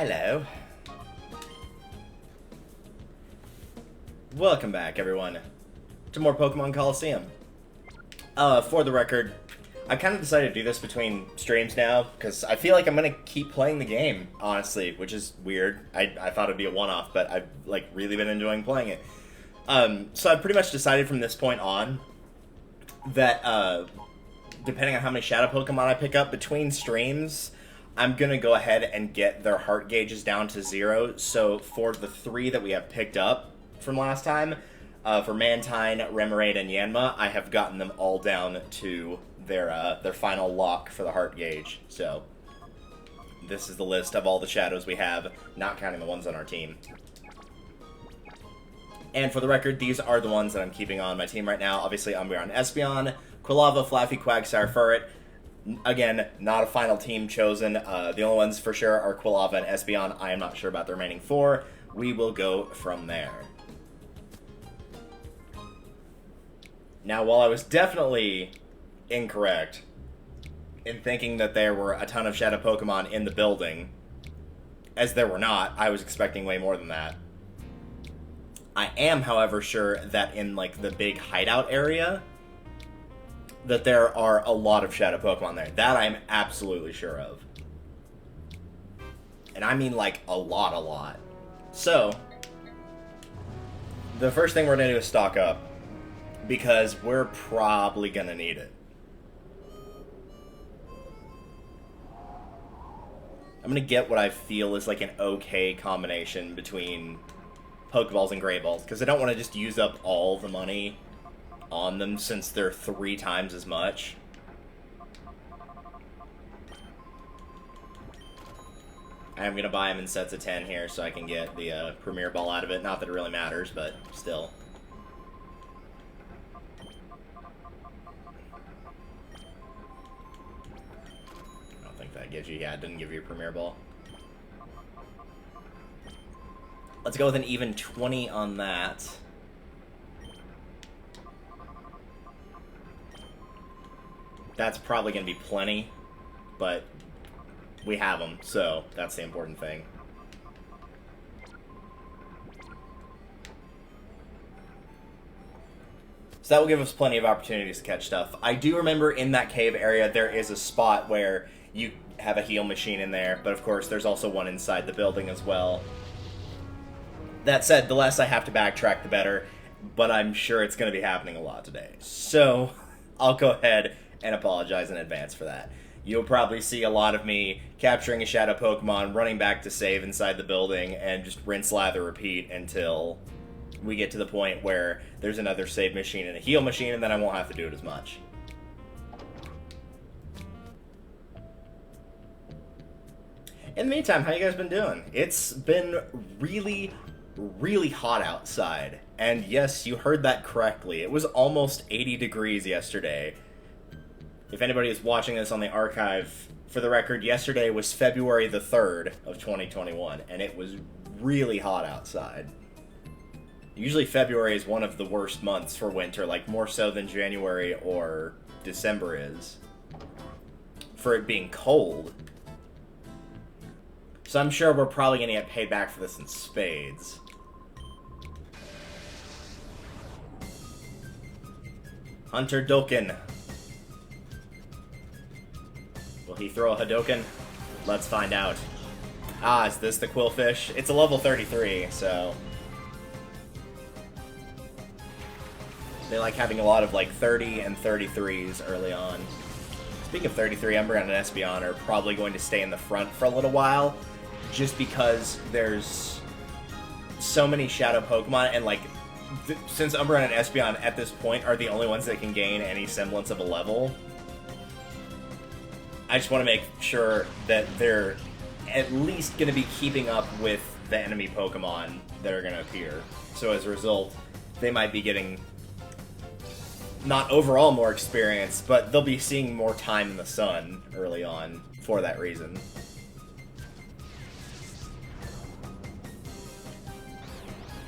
Hello. Welcome back, everyone, to more Pokemon Colosseum. For the record, I kind of decided to do this between streams now, because I feel like I'm going to keep playing the game, honestly, which is weird. I thought it'd be a one-off, but I've, really been enjoying playing it. So I pretty much decided from this point on that, depending on how many Shadow Pokemon I pick up between streams, I'm going to go ahead and get their heart gauges down to 0. So for the 3 that we have picked up from last time, for Mantine, Remoraid, and Yanma, I have gotten them all down to their final lock for the heart gauge. So this is the list of all the shadows we have, not counting the ones on our team. And for the record, these are the ones that I'm keeping on my team right now. Obviously, Umbreon, Espeon, Quilava, Flaffy, Quagsire, Furret. Again, not a final team chosen. The only ones for sure are Quilava and Espeon. I am not sure about the remaining 4. We will go from there. Now, while I was definitely incorrect in thinking that there were a ton of Shadow Pokemon in the building, as there were not, I was expecting way more than that. I am, however, sure that in, the big hideout area, that there are a lot of Shadow Pokemon there. That I'm absolutely sure of. And I mean, a lot. So, the first thing we're going to do is stock up, because we're probably going to need it. I'm going to get what I feel is an okay combination between Pokeballs and Gray Balls, because I don't want to just use up all the money on them since they're 3 times as much. I'm going to buy them in sets of 10 here so I can get the Premier Ball out of it. Not that it really matters, but still. I don't think that gives you... Yeah, it didn't give you a Premier Ball. Let's go with an even 20 on that. That's probably going to be plenty, but we have them, so that's the important thing. So that will give us plenty of opportunities to catch stuff. I do remember in that cave area there is a spot where you have a heal machine in there, but of course there's also one inside the building as well. That said, the less I have to backtrack, the better, but I'm sure it's going to be happening a lot today. So I'll go ahead and apologize in advance for that. You'll probably see a lot of me capturing a Shadow Pokemon, running back to save inside the building, and just rinse, lather, repeat until we get to the point where there's another save machine and a heal machine, and then I won't have to do it as much. In the meantime, how you guys been doing? It's been really hot outside. And yes, you heard that correctly. It was almost 80 degrees yesterday. If anybody is watching this on the archive, for the record, yesterday was February the 3rd of 2021, and it was really hot outside. Usually February is one of the worst months for winter, more so than January or December is, for it being cold. So I'm sure we're probably going to get paid back for this in spades. Hunter Doken. Will he throw a Hadoken? Let's find out. Ah, is this the Quillfish? It's a level 33, so... They like having a lot of 30 and 33s early on. Speaking of 33, Umbreon and Espeon are probably going to stay in the front for a little while, just because there's so many Shadow Pokemon, and since Umbreon and Espeon at this point are the only ones that can gain any semblance of a level, I just want to make sure that they're at least going to be keeping up with the enemy Pokemon that are going to appear. So as a result, they might be getting not overall more experience, but they'll be seeing more time in the sun early on for that reason.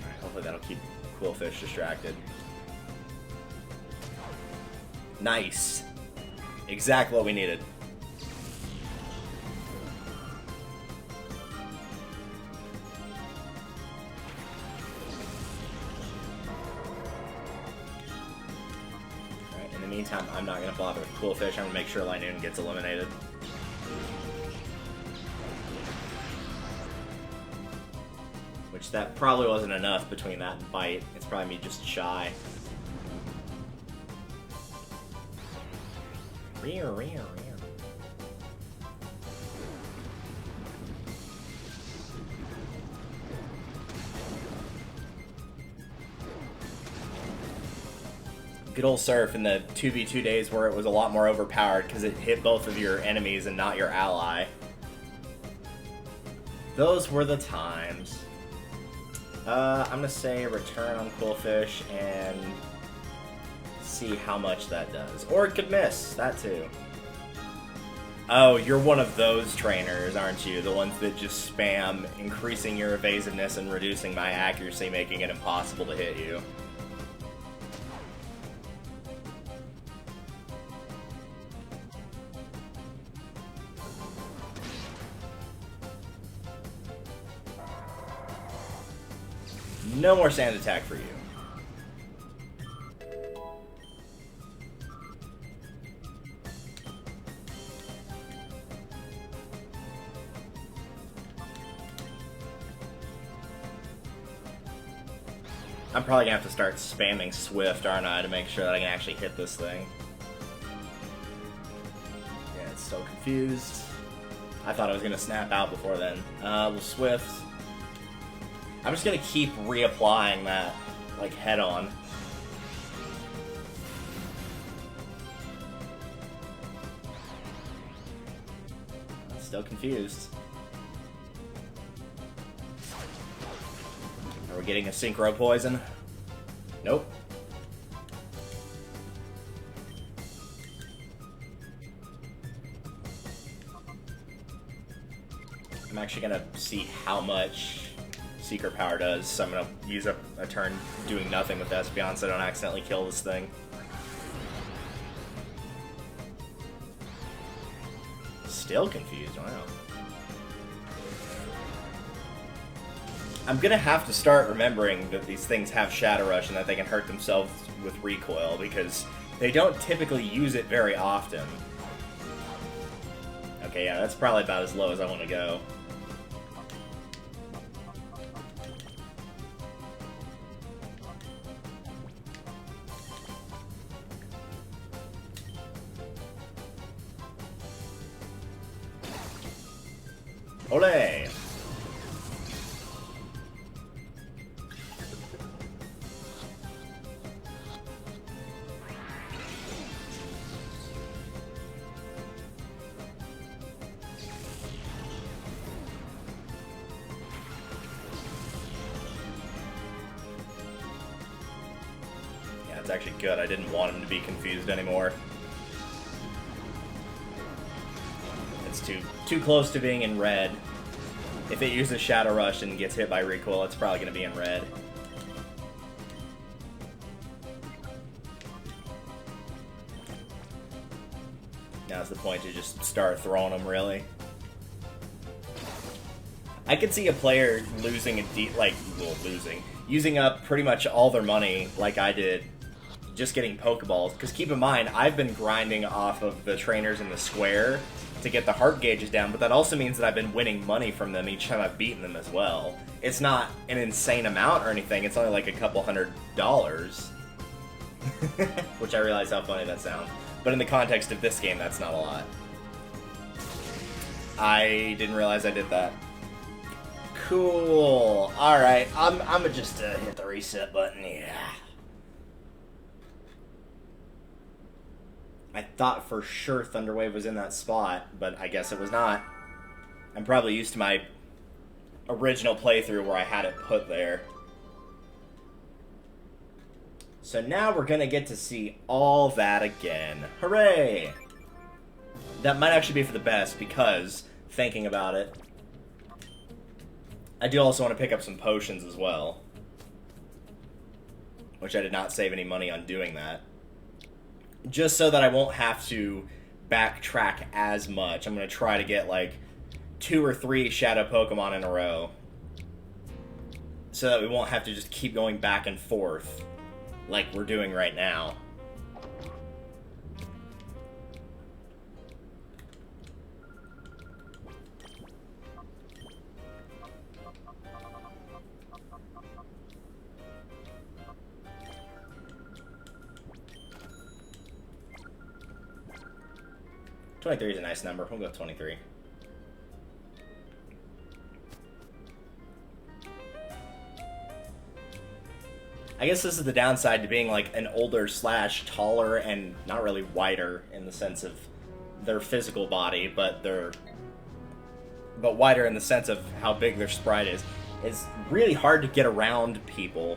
Alright, hopefully that'll keep Quillfish distracted. Nice. Exactly what we needed. the meantime, I'm not going to bother with Cool Fish. I'm going to make sure Linoon gets eliminated. Which that probably wasn't enough between that and Bite. It's probably me just shy. Rear, rear, rear. Good old Surf in the 2v2 days where it was a lot more overpowered because it hit both of your enemies and not your ally. Those were the times. I'm gonna say return on Cool Fish and see how much that does. Or it could miss, that too. Oh, you're one of those trainers, aren't you? The ones that just spam increasing your evasiveness and reducing my accuracy, making it impossible to hit you. No more sand attack for you. I'm probably gonna have to start spamming Swift, aren't I, to make sure that I can actually hit this thing. Yeah, it's so confused. I thought I was gonna snap out before then. Well, Swift. I'm just gonna keep reapplying that, like, head-on. I'm still confused. Are we getting a synchro poison? Nope. I'm actually gonna see how much Secret Power does, so I'm gonna use a turn doing nothing with Espeon so I don't accidentally kill this thing. Still confused, wow. I'm gonna have to start remembering that these things have Shadow Rush and that they can hurt themselves with recoil, because they don't typically use it very often. Okay, yeah, that's probably about as low as I want to go. Olé! Yeah, it's actually good. I didn't want him to be confused anymore. It's too close to being in red. If it uses Shadow Rush and gets hit by recoil, it's probably going to be in red. Now's the point to just start throwing them, really. I could see a player losing using up pretty much all their money like I did, just getting Pokeballs. Because keep in mind, I've been grinding off of the trainers in the square to get the heart gauges down, but that also means that I've been winning money from them each time I've beaten them as well. It's not an insane amount or anything, it's only like a couple $100. Which I realize how funny that sounds. But in the context of this game, that's not a lot. I didn't realize I did that. Cool. Alright, I'm gonna just hit the reset button, yeah. I thought for sure Thunderwave was in that spot, but I guess it was not. I'm probably used to my original playthrough where I had it put there. So now we're gonna get to see all that again. Hooray! That might actually be for the best, because, thinking about it, I do also want to pick up some potions as well. Which I did not save any money on doing that. Just so that I won't have to backtrack as much. I'm going to try to get like 2 or 3 Shadow Pokemon in a row. So that we won't have to just keep going back and forth like we're doing right now. 23 is a nice number. We'll go with 23. I guess this is the downside to being like an older / taller and not really wider in the sense of their physical body, but wider in the sense of how big their sprite is. It's really hard to get around people,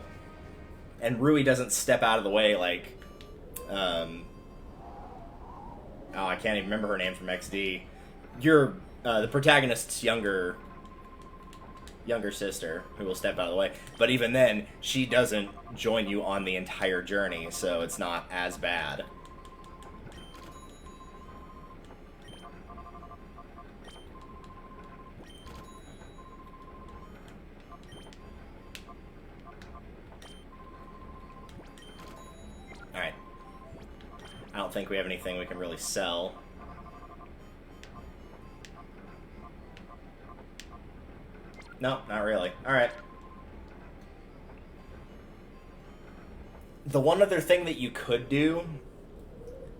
and Rui doesn't step out of the way like, oh, I can't even remember her name from XD. You're the protagonist's younger sister who will step out of the way, but even then, she doesn't join you on the entire journey, so it's not as bad. Alright. I don't think we have anything we can really sell. No, not really. Alright. The one other thing that you could do,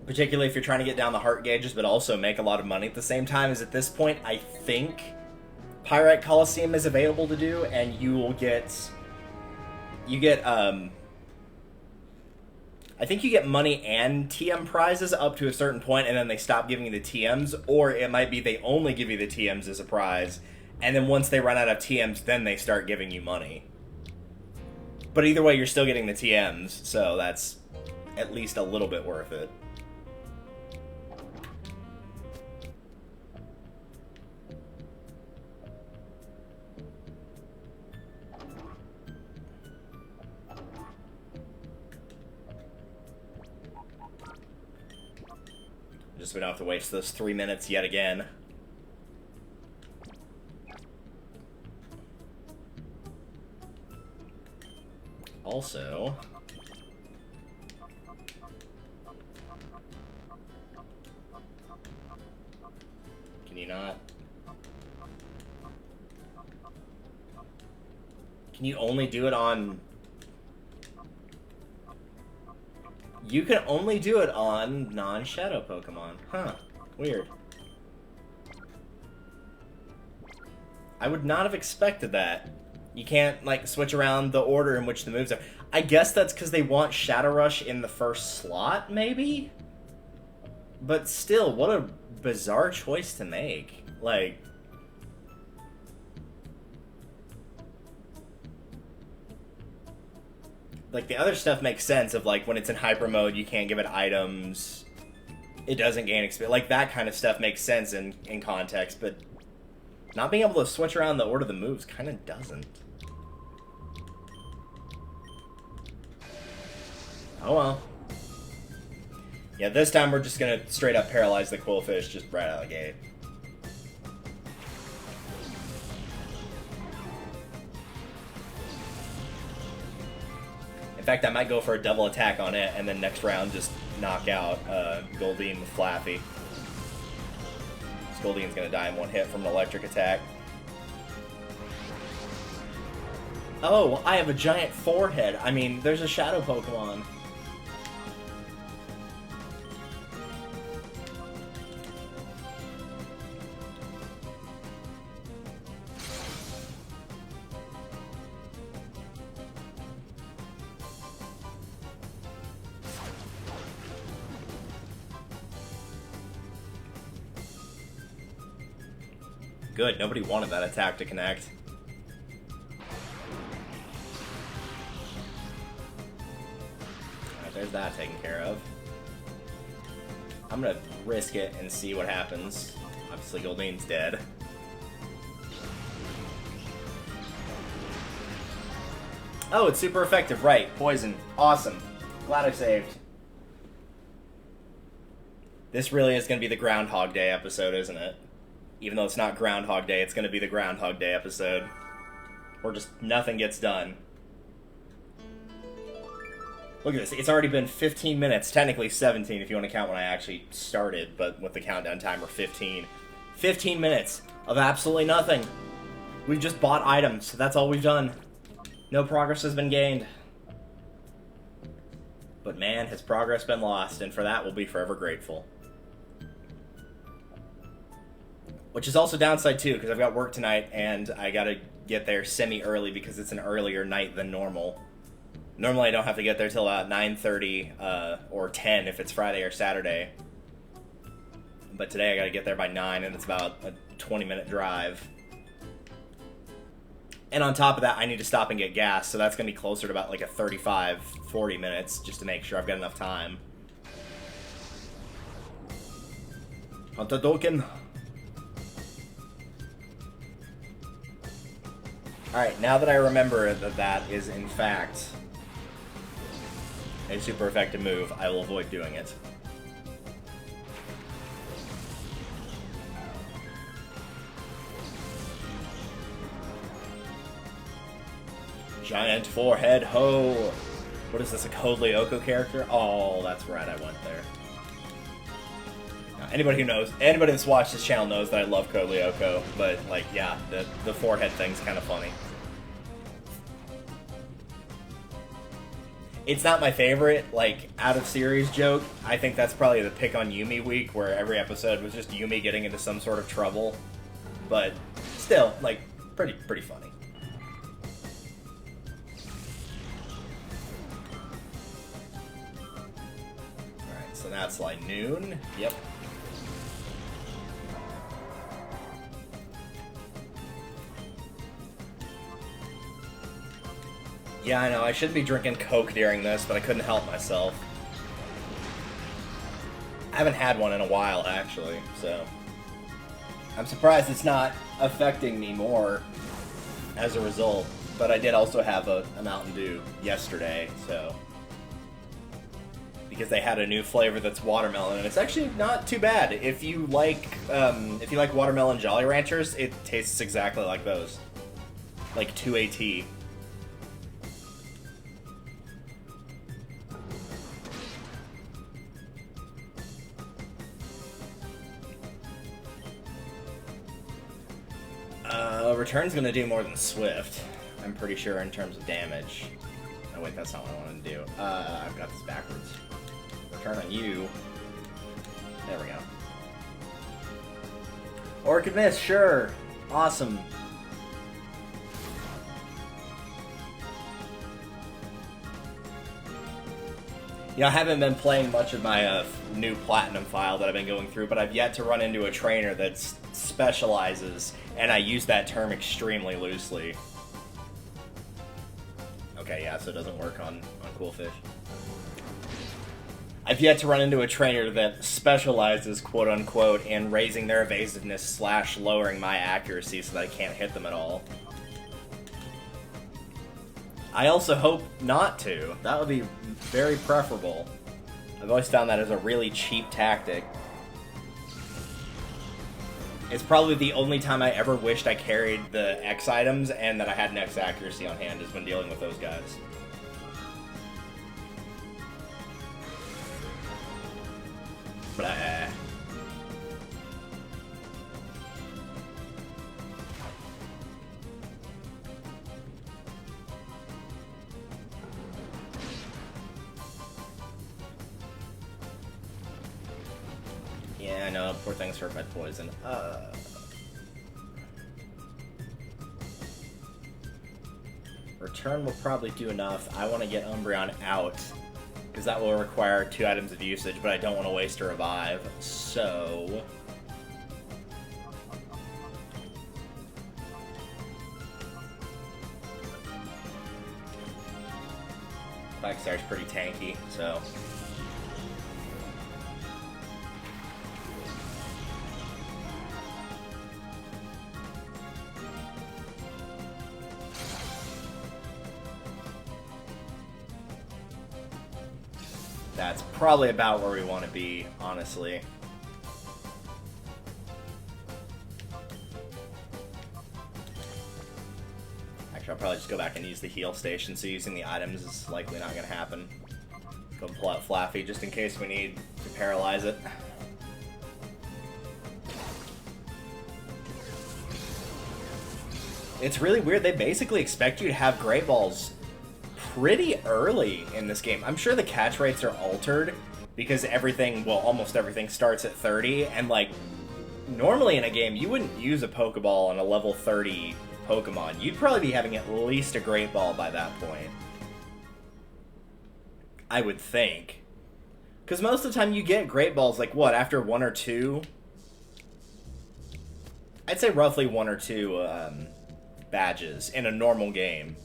particularly if you're trying to get down the heart gauges but also make a lot of money at the same time, is at this point, I think Pyrite Colosseum is available to do, and you will get... I think you get money and TM prizes up to a certain point, and then they stop giving you the TMs, or it might be they only give you the TMs as a prize, and then once they run out of TMs, then they start giving you money. But either way, you're still getting the TMs, so that's at least a little bit worth it. Just we don't have to waste those 3 minutes yet again. Also, can you not? Can you only do it on... You can only do it on non-shadow Pokemon. Huh. Weird. I would not have expected that. You can't, like, switch around the order in which the moves are. I guess that's because they want Shadow Rush in the first slot, maybe? But still, what a bizarre choice to make. Like... Like, the other stuff makes sense of, like, when it's in hyper mode, you can't give it items. It doesn't gain experience. Like, that kind of stuff makes sense in context, but not being able to switch around the order of the moves kind of doesn't. Oh well. Yeah, this time we're just gonna straight up paralyze the Quillfish just right out of the gate. In fact, I might go for a double attack on it, and then next round just knock out Goldeen with Flaffy. Goldeen's gonna die in one hit from an electric attack. Oh, I have a giant forehead. I mean, there's a shadow Pokemon. Good, nobody wanted that attack to connect. Alright, there's that taken care of. I'm gonna risk it and see what happens. Obviously, Goldeen's dead. Oh, it's super effective, right. Poison. Awesome. Glad I saved. This really is gonna be the Groundhog Day episode, isn't it? Even though it's not Groundhog Day, it's going to be the Groundhog Day episode. Where just nothing gets done. Look at this. It's already been 15 minutes. Technically 17 if you want to count when I actually started, but with the countdown timer, 15. 15 minutes of absolutely nothing. We've just bought items. That's all we've done. No progress has been gained. But man, has progress been lost, and for that we'll be forever grateful. Which is also downside too, because I've got work tonight and I gotta get there semi-early because it's an earlier night than normal. Normally I don't have to get there till about 9:30 or 10 if it's Friday or Saturday. But today I gotta get there by 9 and it's about a 20-minute drive. And on top of that, I need to stop and get gas, so that's gonna be closer to about like a 35, 40 minutes just to make sure I've got enough time. Oughta token. Alright, now that I remember that that is in fact a super effective move, I will avoid doing it. Giant forehead ho! What is this, a Code Lyoko character? Oh, that's right, I went there. Now, anybody who knows, anybody that's watched this channel knows that I love Code Lyoko, but, like, yeah, the forehead thing's kind of funny. It's not my favorite, like, out-of-series joke. I think that's probably the pick on Yumi week, where every episode was just Yumi getting into some sort of trouble. But, still, like, pretty funny. Alright, so that's like noon. Yep. Yeah, I know, I should be drinking Coke during this, but I couldn't help myself. I haven't had one in a while, actually, so... I'm surprised it's not affecting me more as a result, but I did also have a Mountain Dew yesterday, so... Because they had a new flavor that's watermelon, and it's actually not too bad. If you like watermelon Jolly Ranchers, it tastes exactly like those. Like 2AT. Return's gonna do more than Swift, I'm pretty sure, in terms of damage. Oh wait, that's not what I wanted to do. I've got this backwards. Return on you. There we go. Orchid Miss, sure. Awesome. I haven't been playing much of my new Platinum file that I've been going through, but I've yet to run into a trainer that specializes, and I use that term extremely loosely. Okay, yeah, so it doesn't work on Cool Fish. I've yet to run into a trainer that specializes, quote-unquote, in raising their evasiveness / lowering my accuracy so that I can't hit them at all. I also hope not to. That would be very preferable. I've always found that as a really cheap tactic. It's probably the only time I ever wished I carried the X items and that I had an X accuracy on hand, is when dealing with those guys. Blah. Yeah, I know, poor thing's hurt by poison. Return will probably do enough. I want to get Umbreon out, because that will require 2 items of usage, but I don't want to waste a revive, so... Blackstar's pretty tanky, so... That's probably about where we want to be, honestly. Actually, I'll probably just go back and use the heal station, so using the items is likely not going to happen. Go pull out Flaffy just in case we need to paralyze it. It's really weird. They basically expect you to have Great Balls pretty early in this game. I'm sure the catch rates are altered because everything, well, almost everything starts at 30, and like normally in a game, you wouldn't use a Pokeball on a level 30 Pokemon. You'd probably be having at least a Great Ball by that point. I would think. Because most of the time you get Great Balls, like, what, after 1 or 2? I'd say roughly 1 or 2 badges in a normal game.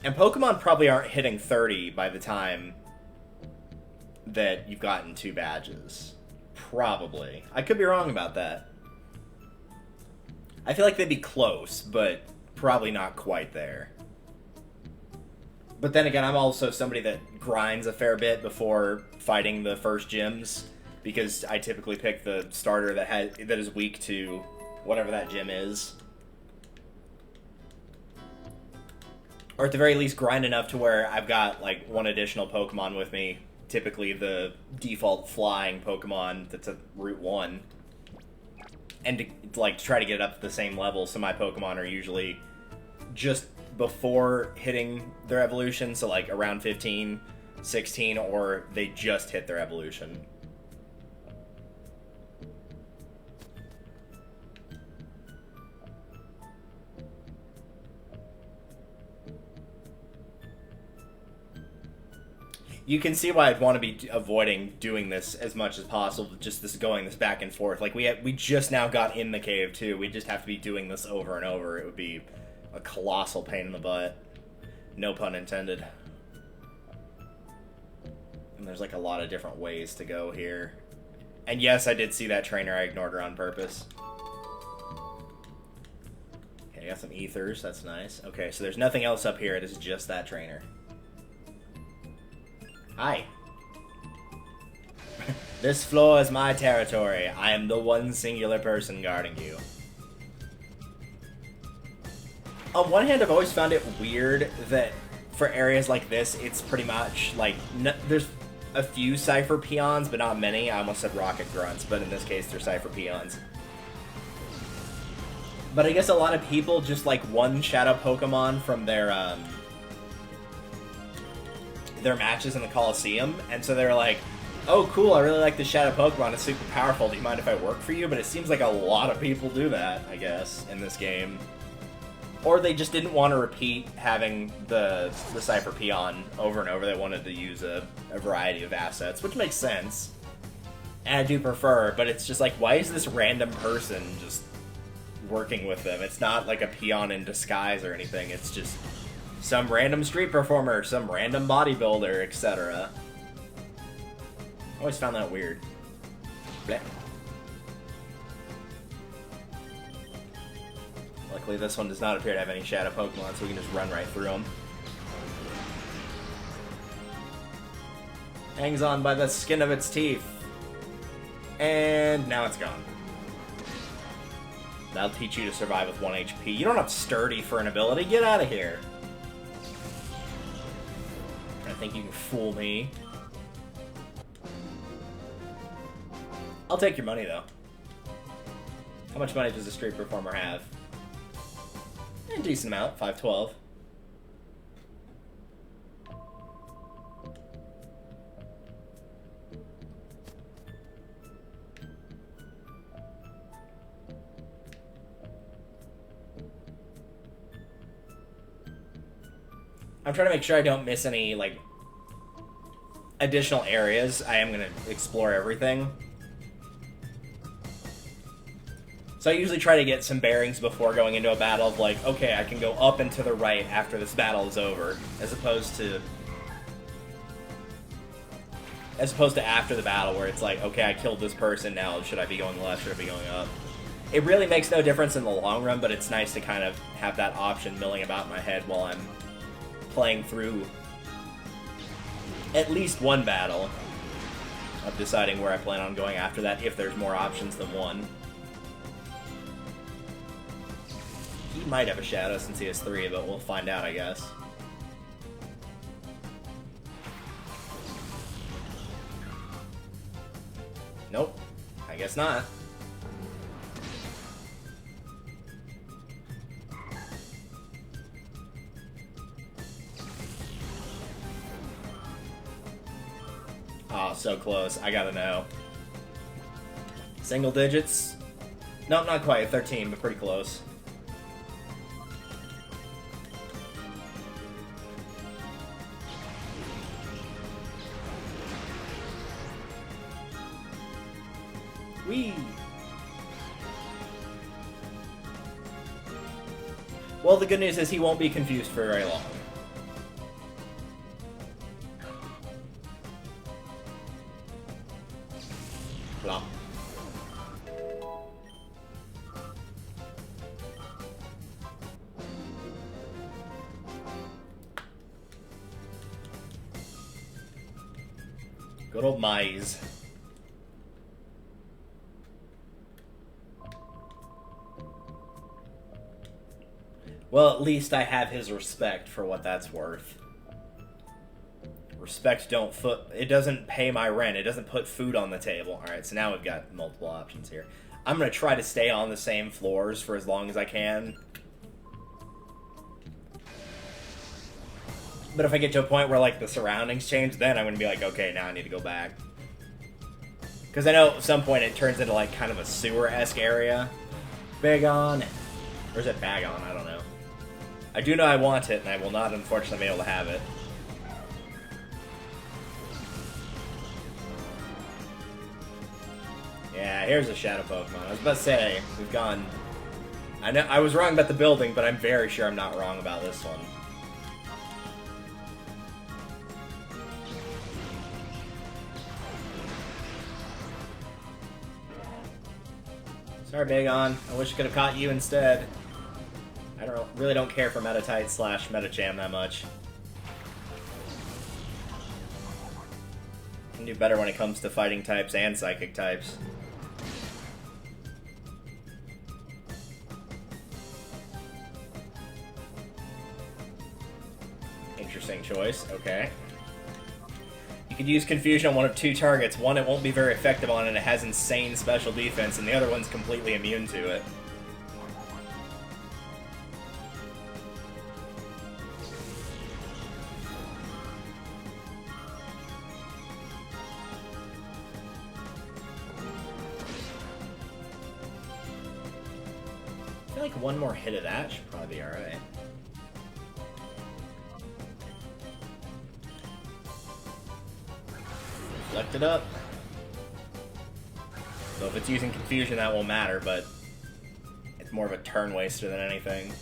And Pokemon probably aren't hitting 30 by the time that you've gotten 2 badges. Probably. I could be wrong about that. I feel like they'd be close, but probably not quite there. But then again, I'm also somebody that grinds a fair bit before fighting the first gyms, because I typically pick the starter that is weak to whatever that gym is. Or at the very least grind enough to where I've got like 1 additional Pokemon with me, typically the default flying Pokemon that's a Route 1. And to like try to get it up to the same level, so my Pokemon are usually just before hitting their evolution, so like around 15, 16, or they just hit their evolution. You can see why I'd want to be avoiding doing this as much as possible, just this back and forth. Like, we just now got in the cave, too. We just have to be doing this over and over. It would be a colossal pain in the butt. No pun intended. And there's, like, a lot of different ways to go here. And yes, I did see that trainer. I ignored her on purpose. Okay, I got some ethers. That's nice. Okay, so there's nothing else up here. It is just that trainer. Hi. This floor is my territory. I am the one singular person guarding you. On one hand, I've always found it weird that for areas like this, it's pretty much like there's a few Cypher Peons, but not many. I almost said Rocket Grunts, but in this case, they're Cypher Peons. But I guess a lot of people just like one Shadow Pokemon from their matches in the Colosseum, and so they're like, oh cool, I really like the Shadow Pokemon, it's super powerful, do you mind if I work for you? But it seems like a lot of people do that, I guess, in this game. Or they just didn't want to repeat having the Cypher Peon over and over. They wanted to use a variety of assets, which makes sense. And I do prefer, but it's just like, why is this random person just working with them? It's not like a peon in disguise or anything, it's just some random street performer, some random bodybuilder, etc. Always found that weird. Blech. Luckily, this one does not appear to have any Shadow Pokemon, so we can just run right through them. Hangs on by the skin of its teeth. And now it's gone. That'll teach you to survive with 1 HP. You don't have Sturdy for an ability. Get out of here. I think you can fool me. I'll take your money, though. How much money does a street performer have? A decent amount, 512. I'm trying to make sure I don't miss any, like, additional areas. I am going to explore everything. So I usually try to get some bearings before going into a battle of like, okay, I can go up and to the right after this battle is over, as opposed to after the battle where it's like, okay, I killed this person, now should I be going left, should I be going up? It really makes no difference in the long run, but it's nice to kind of have that option milling about in my head while I'm playing through at least one battle of deciding where I plan on going after that, if there's more options than one. He might have a Shadow since he has 3, but we'll find out, I guess. Nope. I guess not. Oh, so close. I gotta know. Single digits? Nope, not quite. 13, but pretty close. Whee! Well, the good news is he won't be confused for very long. Plop. Good old Mize. Well, at least I have his respect for what that's worth. Respect it doesn't pay my rent. It doesn't put food on the table. Alright, so now we've got multiple options here. I'm going to try to stay on the same floors for as long as I can. But if I get to a point where, like, the surroundings change, then I'm going to be like, okay, now I need to go back. Because I know at some point it turns into, like, kind of a sewer-esque area. Bagon. Or is it Bagon? I don't know. I do know I want it, and I will not, unfortunately, be able to have it. Yeah, here's a Shadow Pokemon. I was about to say, we've gone... I know I was wrong about the building, but I'm very sure I'm not wrong about this one. Sorry, Bagon. I wish I could have caught you instead. I really don't care for Metatite / Metacham that much. I can do better when it comes to fighting types and psychic types. Interesting choice. Okay. You could use Confusion on one of two targets. One it won't be very effective on and it has insane special defense, and the other one's completely immune to it. I feel like one more hit of that should probably be alright. Reflect it up. So if it's using Confusion, that won't matter, but it's more of a turn waster than anything.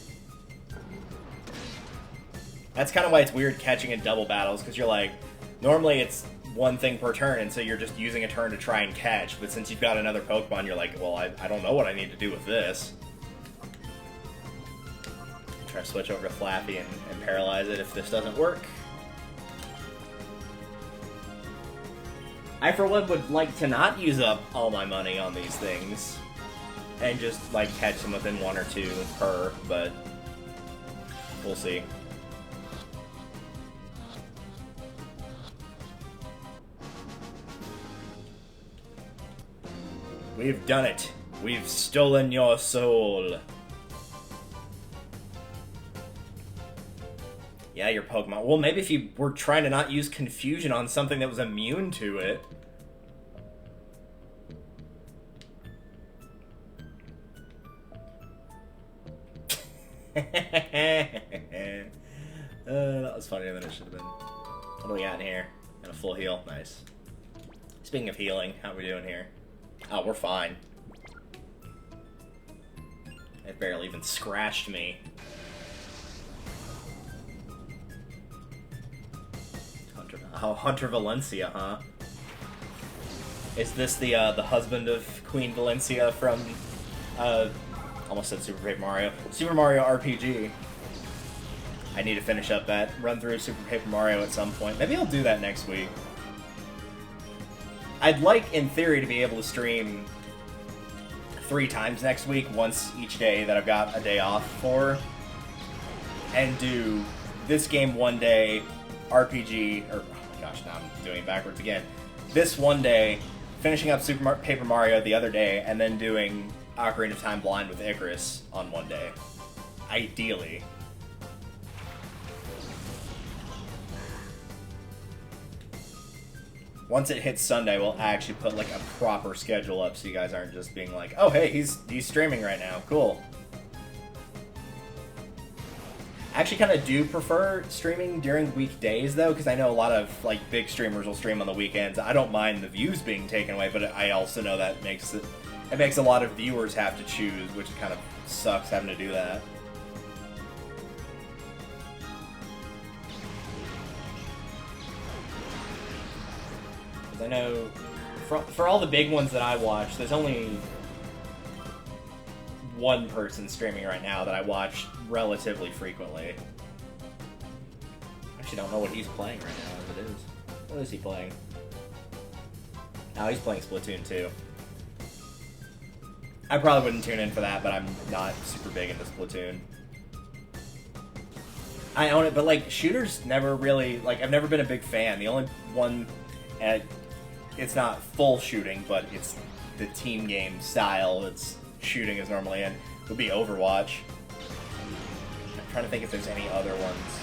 That's kind of why it's weird catching in double battles, because you're like, normally it's one thing per turn, and so you're just using a turn to try and catch, but since you've got another Pokemon, you're like, well, I don't know what I need to do with this. Try to switch over to Flappy and paralyze it if this doesn't work. I, for one, would like to not use up all my money on these things and just, like, catch them within one or two per, but we'll see. We've done it. We've stolen your soul. Yeah, your Pokemon. Well, maybe if you were trying to not use Confusion on something that was immune to it. That was funnier than it should have been. What do we got in here? Got a full heal. Nice. Speaking of healing, how are we doing here? Oh, we're fine. It barely even scratched me. Hunter Valencia, huh? Is this the husband of Queen Valencia from, almost said Super Paper Mario. Super Mario RPG. I need to finish up that run through Super Paper Mario at some point. Maybe I'll do that next week. I'd like, in theory, to be able to stream 3 times next week, once each day that I've got a day off for, and do this game one day, RPG, or gosh, now I'm doing it backwards again. This one day, finishing up Super Paper Mario the other day, and then doing Ocarina of Time Blind with Icarus on one day. Ideally. Once it hits Sunday, we'll actually put like a proper schedule up so you guys aren't just being like, oh hey, he's streaming right now, cool. I actually kind of do prefer streaming during weekdays though, because I know a lot of like big streamers will stream on the weekends. I don't mind the views being taken away, but I also know that makes a lot of viewers have to choose, which kind of sucks having to do that. I know for all the big ones that I watch, there's only one person streaming right now that I watch relatively frequently. I actually don't know what he's playing right now, if it is. What is he playing? Oh, he's playing Splatoon 2. I probably wouldn't tune in for that, but I'm not super big into Splatoon. I own it, but like, shooters never really, like, I've never been a big fan. The only one, it's not full shooting, but it's the team game style it's shooting is normally in, would be Overwatch. I'm trying to think if there's any other ones.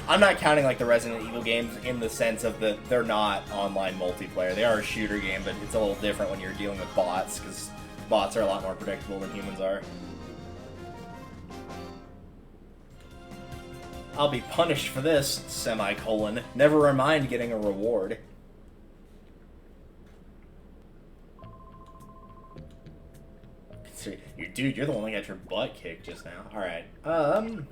I'm not counting like the Resident Evil games in the sense of they're not online multiplayer. They are a shooter game, but it's a little different when you're dealing with bots, because bots are a lot more predictable than humans are. I'll be punished for this, semicolon. Never mind getting a reward. Dude, you're the one that got your butt kicked just now. Alright. So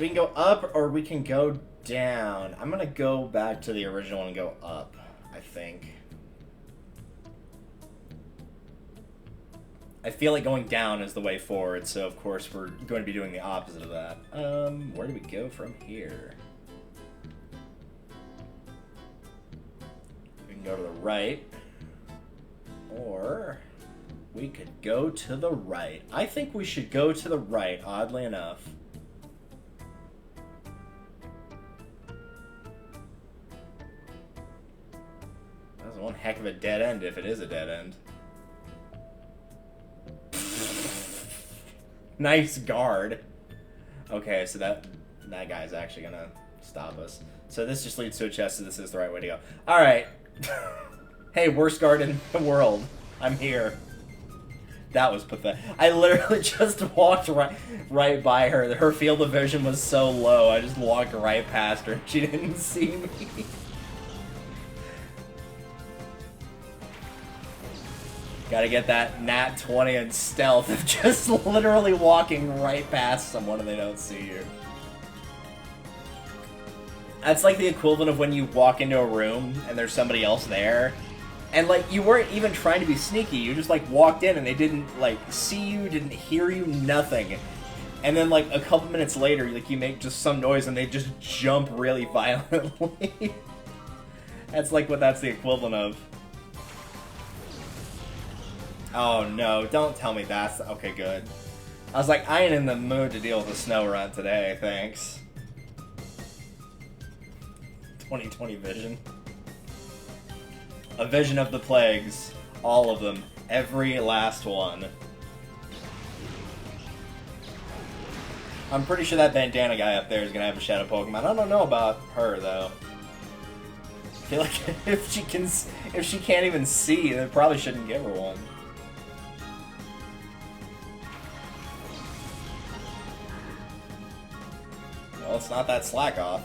we can go up or we can go down. I'm gonna go back to the original and go up, I think. I feel like going down is the way forward, so of course we're going to be doing the opposite of that. Where do we go from here? We can go to the right. Or we could go to the right. I think we should go to the right, oddly enough. That's one heck of a dead end if it is a dead end. Nice guard. Okay, so that guy's actually gonna stop us. So this just leads to a chest, so this is the right way to go. Alright. Hey, worst guard in the world. I'm here. That was pathetic. I literally just walked right by her. Her field of vision was so low, I just walked right past her. She didn't see me. Gotta get that nat 20 and stealth of just literally walking right past someone and they don't see you. That's like the equivalent of when you walk into a room and there's somebody else there. And, like, you weren't even trying to be sneaky. You just, like, walked in and they didn't, like, see you, didn't hear you, nothing. And then, like, a couple minutes later, like, you make just some noise and they just jump really violently. That's, like, what that's the equivalent of. Oh, no. Don't tell me that's... Okay, good. I was like, I ain't in the mood to deal with a snow run today, thanks. 2020 vision. A vision of the plagues. All of them. Every last one. I'm pretty sure that bandana guy up there is gonna have a shadow Pokemon. I don't know about her, though. I feel like if she can't even see, they probably shouldn't give her one. Well, it's not that slack off.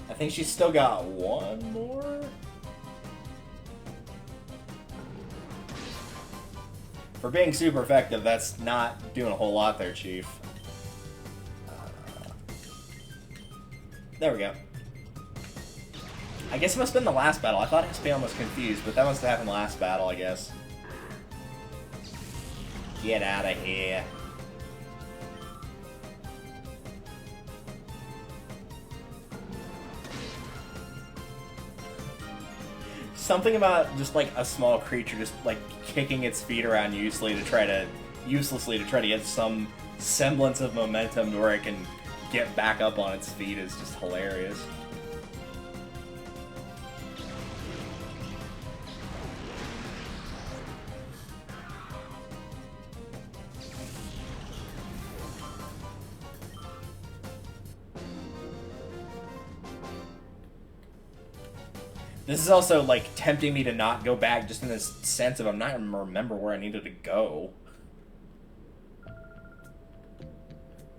I think she's still got one more? For being super effective, that's not doing a whole lot there, Chief. There we go. I guess it must have been the last battle. I thought Espeon was confused, but that must have happened last battle, I guess. Get out of here. Something about just like a small creature just like kicking its feet around uselessly to try to get some semblance of momentum to where it can get back up on its feet is just hilarious. This is also, like, tempting me to not go back just in this sense of I'm not going to remember where I needed to go.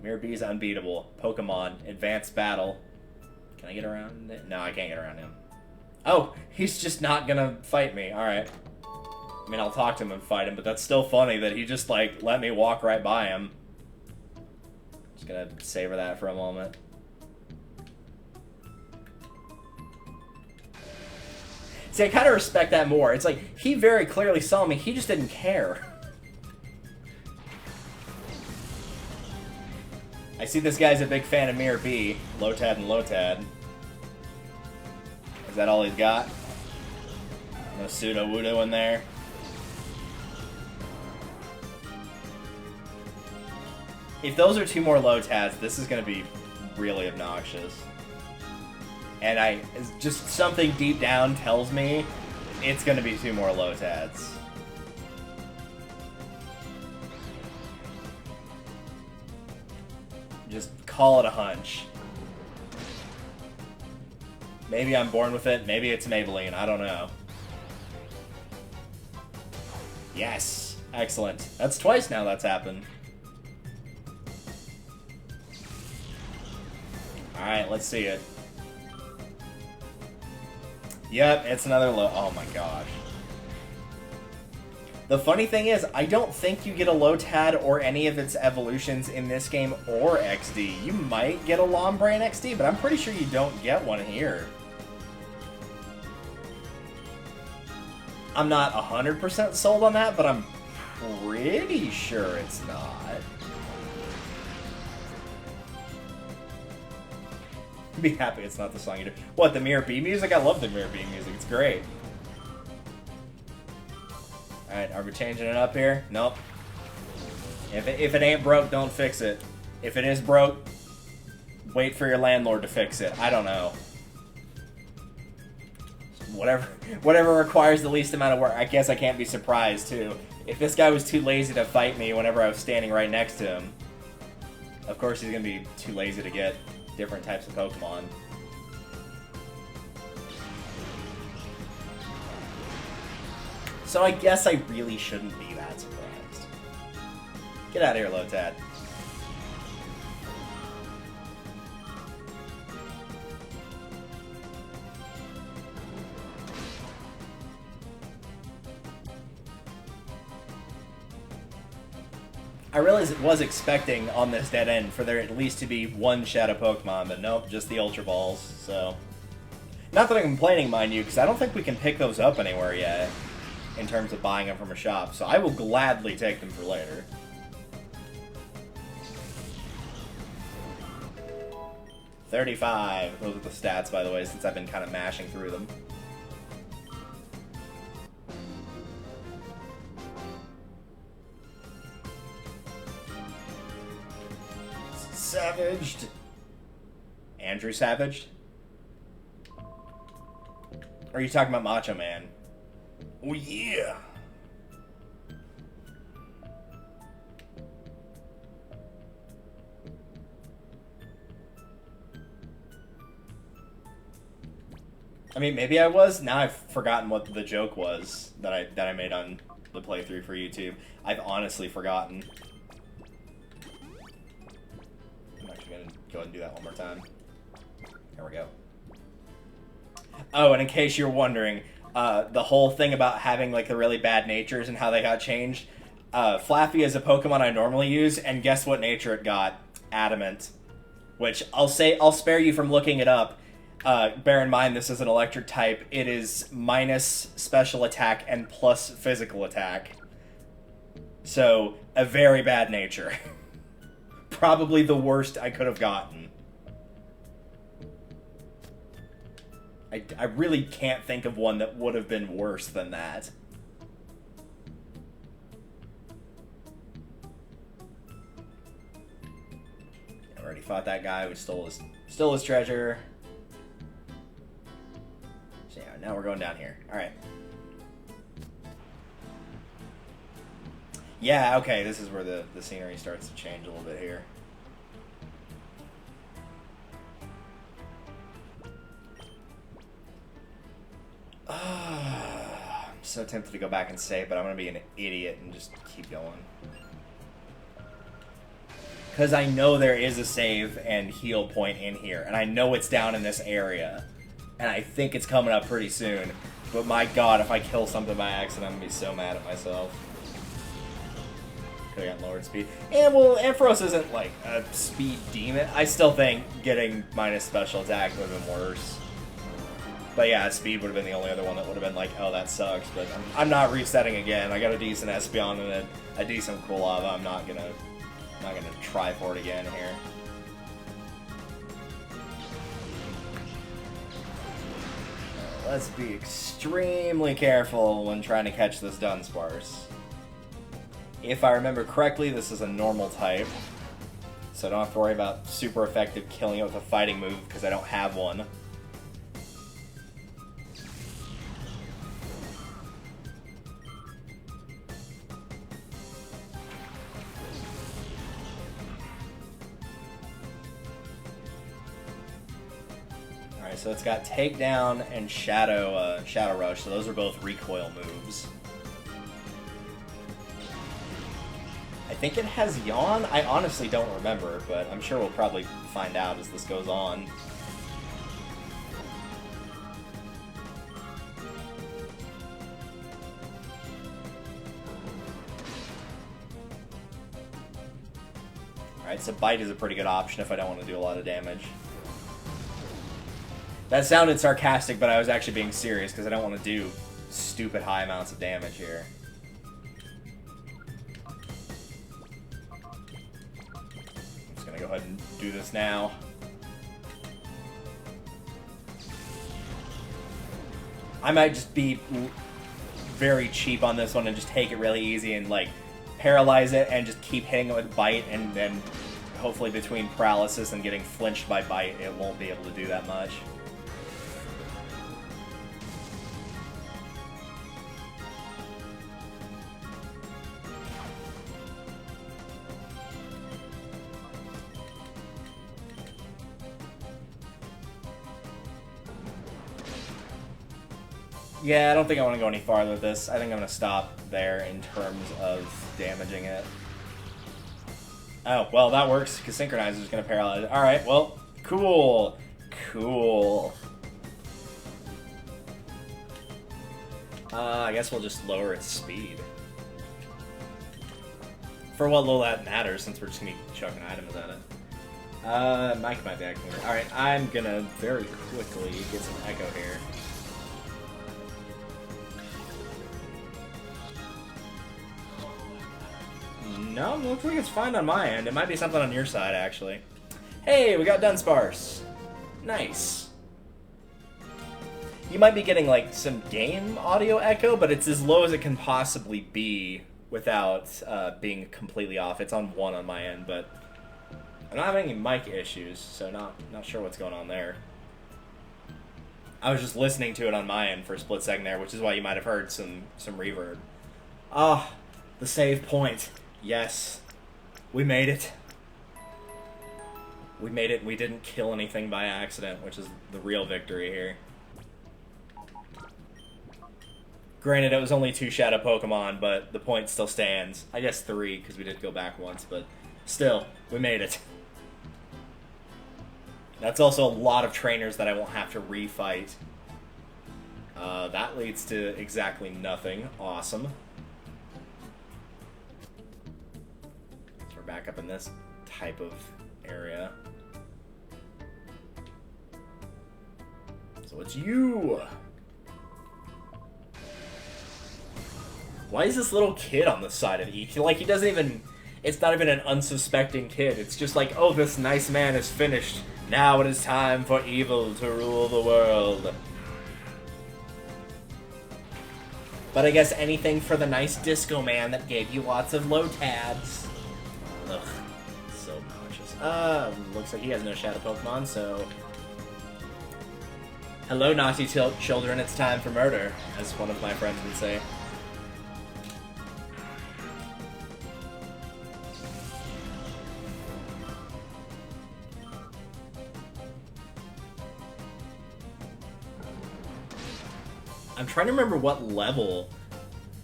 Mirror B is unbeatable. Pokemon, advanced battle. Can I get around it? No, I can't get around him. Oh, he's just not gonna fight me. Alright. I mean, I'll talk to him and fight him, but that's still funny that he just, like, let me walk right by him. Just gonna savor that for a moment. See, I kind of respect that more. It's like, he very clearly saw me, he just didn't care. I see this guy's a big fan of Mirror B. Lotad and Lotad. Is that all he's got? No pseudo-wudo in there? If those are 2 more Lotads, this is going to be really obnoxious. And just something deep down tells me it's going to be 2 more Lotads. Just call it a hunch. Maybe I'm born with it, maybe it's Maybelline, I don't know. Yes! Excellent. That's twice now that's happened. Alright, let's see it. Yep, it's another low. Oh my gosh. The funny thing is, I don't think you get a Lotad or any of its evolutions in this game or XD. You might get a Lombre in XD, but I'm pretty sure you don't get one here. I'm not 100% sold on that, but I'm pretty sure it's not. Be happy it's not the song you do. What, the Mirror B music? I love the Mirror B music. It's great. Alright, are we changing it up here? Nope. If it ain't broke, don't fix it. If it is broke, wait for your landlord to fix it. I don't know. Whatever requires the least amount of work. I guess I can't be surprised, too. If this guy was too lazy to fight me whenever I was standing right next to him, of course he's going to be too lazy to get different types of Pokemon. So I guess I really shouldn't be that surprised. Get out of here, Lotad. I really was expecting on this dead end for there at least to be 1 Shadow Pokemon, but nope, just the Ultra Balls, so... Not that I'm complaining, mind you, because I don't think we can pick those up anywhere yet, in terms of buying them from a shop, so I will gladly take them for later. $35. Those are the stats, by the way, since I've been kind of mashing through them. Savaged. Andrew Savaged? Or are you talking about Macho Man? Oh yeah! I mean, maybe I was. Now I've forgotten what the joke was that I made on the playthrough for YouTube. I've honestly forgotten. I'm actually gonna go ahead and do that one more time. There we go. Oh, and in case you're wondering, the whole thing about having like the really bad natures and how they got changed. Flaffy is a Pokemon I normally use, and guess what nature it got? Adamant. Which I'll spare you from looking it up. Bear in mind this is an electric type. It is minus special attack and plus physical attack. So, a very bad nature. Probably the worst I could have gotten. I really can't think of one that would have been worse than that. I already fought that guy who stole his treasure. So yeah, now we're going down here. Alright. Yeah, okay, this is where the scenery starts to change a little bit here. so tempted to go back and save, but I'm going to be an idiot and just keep going. Because I know there is a save and heal point in here, and I know it's down in this area. And I think it's coming up pretty soon. But my god, if I kill something by accident, I'm going to be so mad at myself. Could have gotten lowered speed. And, well, Ampharos isn't, like, a speed demon. I still think getting minus special attack would have been worse. But yeah, speed would have been the only other one that would have been like, oh, that sucks. But I'm not resetting again. I got a decent Espeon and a decent Kulava. I'm not gonna try for it again here. Let's be extremely careful when trying to catch this Dunsparce. If I remember correctly, this is a normal type. So I don't have to worry about super effective killing it with a fighting move because I don't have one. Alright, so it's got Takedown and Shadow Rush, so those are both recoil moves. I think it has Yawn? I honestly don't remember, but I'm sure we'll probably find out as this goes on. Alright, so Bite is a pretty good option if I don't want to do a lot of damage. That sounded sarcastic, but I was actually being serious because I don't want to do stupid high amounts of damage here. I'm just going to go ahead and do this now. I might just be very cheap on this one and just take it really easy and, like, paralyze it and just keep hitting it with Bite, and then hopefully between paralysis and getting flinched by Bite, it won't be able to do that much. Yeah, I don't think I want to go any farther with this. I think I'm going to stop there in terms of damaging it. Oh, well, that works, because Synchronizer is going to paralyze it. Alright, well, cool. Cool. I guess we'll just lower its speed. For what little that matters, since we're just going to be chucking items at it. Mike might be acting weird. Alright, I'm going to very quickly get some Echo here. No, it looks like it's fine on my end. It might be something on your side, actually. Hey, we got Dunsparce. Nice. You might be getting, like, some game audio echo, but it's as low as it can possibly be without being completely off. It's on 1 on my end, but I'm not having any mic issues, so not sure what's going on there. I was just listening to it on my end for a split second there, which is why you might have heard some reverb. Ah, the save point. Yes, we made it. We made it. We didn't kill anything by accident, which is the real victory here. Granted, it was only 2 Shadow Pokemon, but the point still stands. I guess 3, because we did go back once, but still, we made it. That's also a lot of trainers that I won't have to refight. That leads to exactly nothing. Awesome. Back up in this type of area. So it's you! Why is this little kid on the side of E? Like, he doesn't even... It's not even an unsuspecting kid. It's just like, oh, this nice man is finished. Now it is time for evil to rule the world. But I guess anything for the nice disco man that gave you lots of low tabs. Ugh, so nauseous. Looks like he has no Shadow Pokemon, so... Hello, naughty children, it's time for murder, as one of my friends would say. I'm trying to remember what level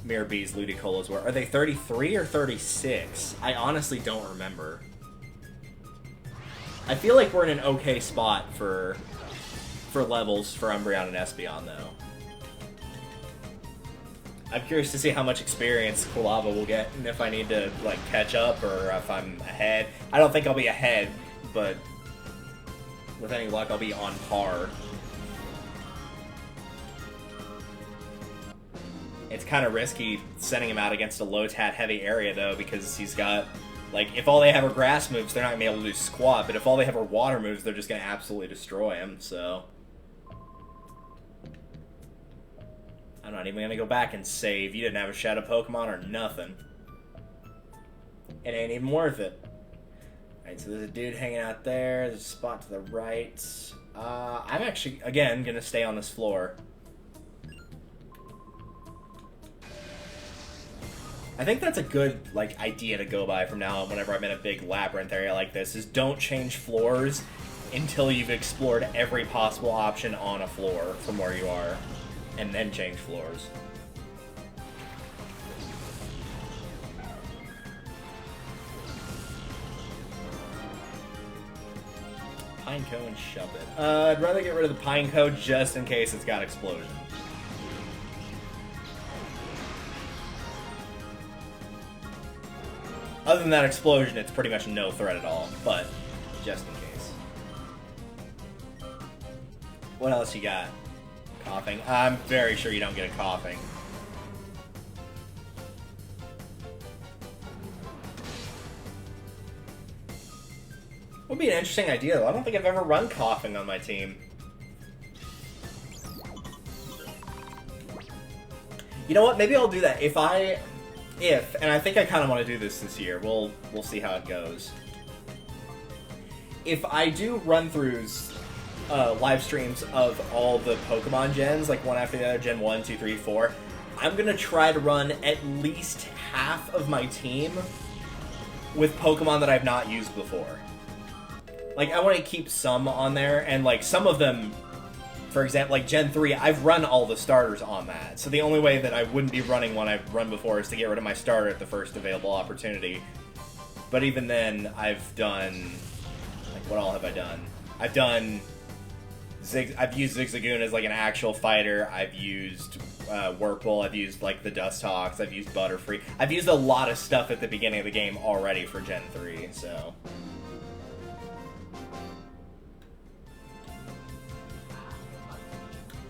Mirror B's Ludicola's were. Are they 33 or 36? I honestly don't remember. I feel like we're in an okay spot for levels for Umbreon and Espeon, though. I'm curious to see how much experience Kulava will get, and if I need to, like, catch up, or if I'm ahead. I don't think I'll be ahead, but with any luck, I'll be on par. It's kind of risky sending him out against a low-tat heavy area, though, because he's got, like, if all they have are grass moves, they're not going to be able to do squat, but if all they have are water moves, they're just going to absolutely destroy him, so... I'm not even going to go back and save. You didn't have a Shadow Pokemon or nothing. It ain't even worth it. Alright, so there's a dude hanging out there. There's a spot to the right. I'm actually, again, going to stay on this floor. I think that's a good, like, idea to go by from now on whenever I'm in a big labyrinth area like this, is don't change floors until you've explored every possible option on a floor from where you are, and then change floors. Pineco and shove it. I'd rather get rid of the Pineco just in case it's got Explosion. Other than that Explosion, it's pretty much no threat at all, but just in case. What else you got? Coughing. I'm very sure you don't get a Coughing. Would be an interesting idea, though. I don't think I've ever run Coughing on my team. You know what? Maybe I'll do that. And I think I kind of want to do this year. We'll see how it goes. If I do run-throughs, live streams of all the Pokemon gens, like one after the other, Gen 1, 2, 3, 4, I'm going to try to run at least half of my team with Pokemon that I've not used before. Like, I want to keep some on there, and, like, some of them, for example, like Gen 3, I've run all the starters on that. So the only way that I wouldn't be running one I've run before is to get rid of my starter at the first available opportunity. But even then, I've done... Like, what all have I done? I've used Zigzagoon as, like, an actual fighter. I've used Whirlpool. I've used, like, the Dusthawks. I've used Butterfree. I've used a lot of stuff at the beginning of the game already for Gen 3, so...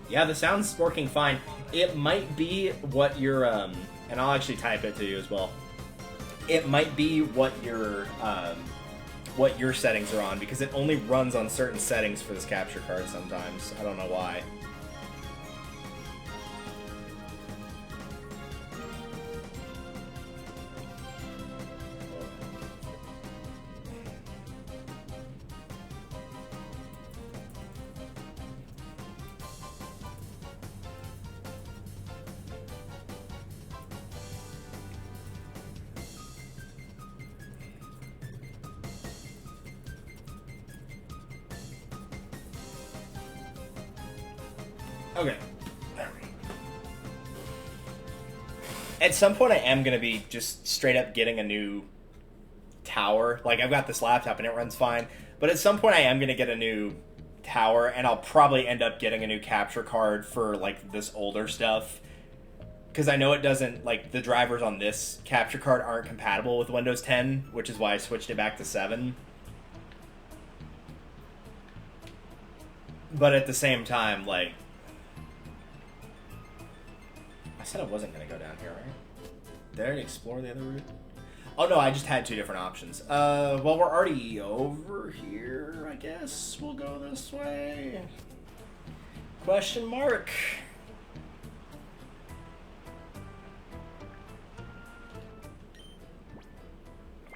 Yeah, the sound's working fine. It might be what your, and I'll actually type it to you as well. It might be what your settings are on, because it only runs on certain settings for this capture card sometimes. I don't know why. Okay. At some point I am going to be just straight up getting a new tower. Like, I've got this laptop and it runs fine, but at some point I am going to get a new tower, and I'll probably end up getting a new capture card for, like, this older stuff. Because I know it doesn't, like, the drivers on this capture card aren't compatible with Windows 10, which is why I switched it back to 7. But at the same time, like... I said I wasn't going to go down here, right? Did I already explore the other route? Oh, no, I just had two different options. Well, we're already over here, I guess. We'll go this way. Question mark.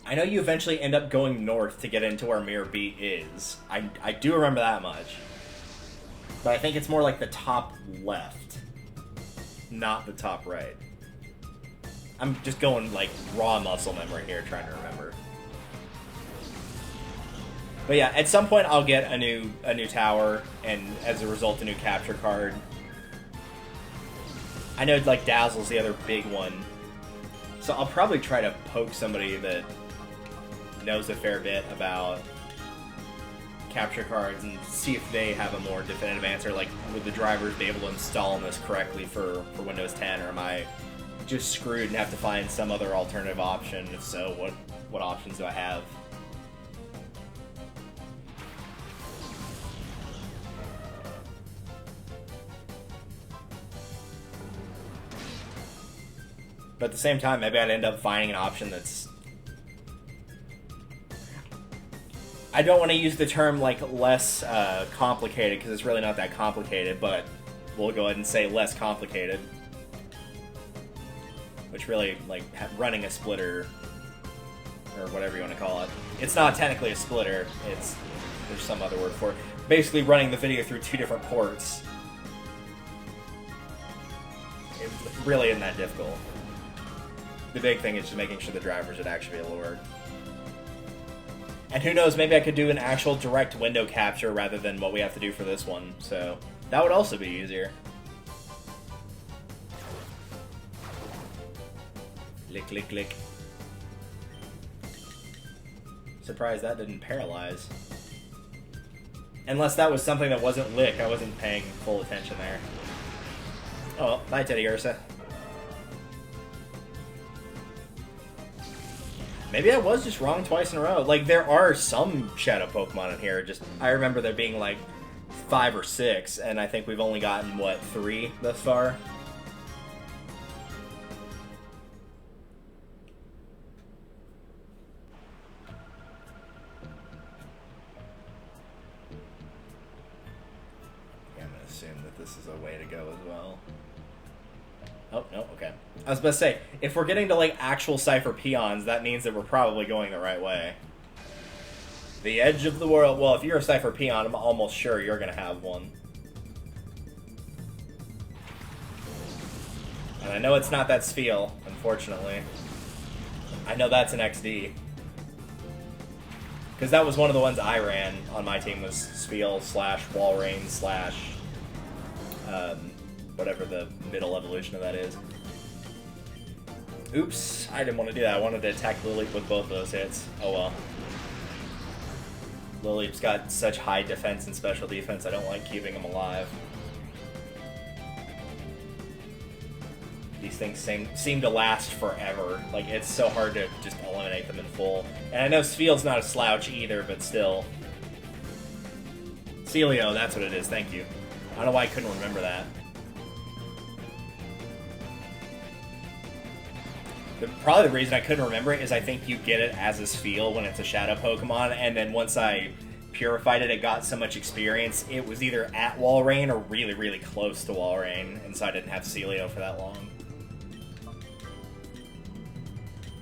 I know you eventually end up going north to get into where Mirror B is. I do remember that much. But I think it's more like the top left, not the top right. I'm just going, like, raw muscle memory here, trying to remember. But yeah, at some point I'll get a new tower, and as a result, a new capture card. I know, like, Dazzle's the other big one. So I'll probably try to poke somebody that knows a fair bit about capture cards and see if they have a more definitive answer. Like, would the drivers be able to install this correctly for Windows 10, or am I just screwed and have to find some other alternative option? If so, what options do I have? But at the same time, maybe I'd end up finding an option that's... I don't want to use the term, like, less complicated, because it's really not that complicated, but we'll go ahead and say less complicated. Which really, like, running a splitter, or whatever you want to call it. It's not technically a splitter, there's some other word for it. Basically running the video through 2 different ports. It really isn't that difficult. The big thing is just making sure the drivers would actually be able to work. And who knows, maybe I could do an actual direct window capture rather than what we have to do for this one, so that would also be easier. Lick, lick, lick. Surprised that didn't paralyze. Unless that was something that wasn't lick, I wasn't paying full attention there. Oh, bye Teddy Ursa. Maybe I was just wrong twice in a row. Like, there are some Shadow Pokemon in here, just, I remember there being like 5 or 6, and I think we've only gotten, what, 3 thus far? Yeah, I'm gonna assume that this is a way to go as well. Oh, no, okay. I was about to say, if we're getting to, like, actual Cypher peons, that means that we're probably going the right way. The edge of the world. Well, if you're a Cypher peon, I'm almost sure you're going to have one. And I know it's not that Spheal, unfortunately. I know that's an XD. Because that was one of the ones I ran on my team, was Spheal / Walrein / whatever the middle evolution of that is. Oops, I didn't want to do that. I wanted to attack Lileep with both of those hits. Oh well. Lileep's got such high defense and special defense, I don't like keeping him alive. These things seem to last forever. Like, it's so hard to just eliminate them in full. And I know Spheal's not a slouch either, but still. Celio, that's what it is, thank you. I don't know why I couldn't remember that. Probably the reason I couldn't remember it is I think you get it as a Spheal when it's a Shadow Pokemon, and then once I purified it, it got so much experience, it was either at Walrein or really, really close to Walrein, and so I didn't have Celio for that long.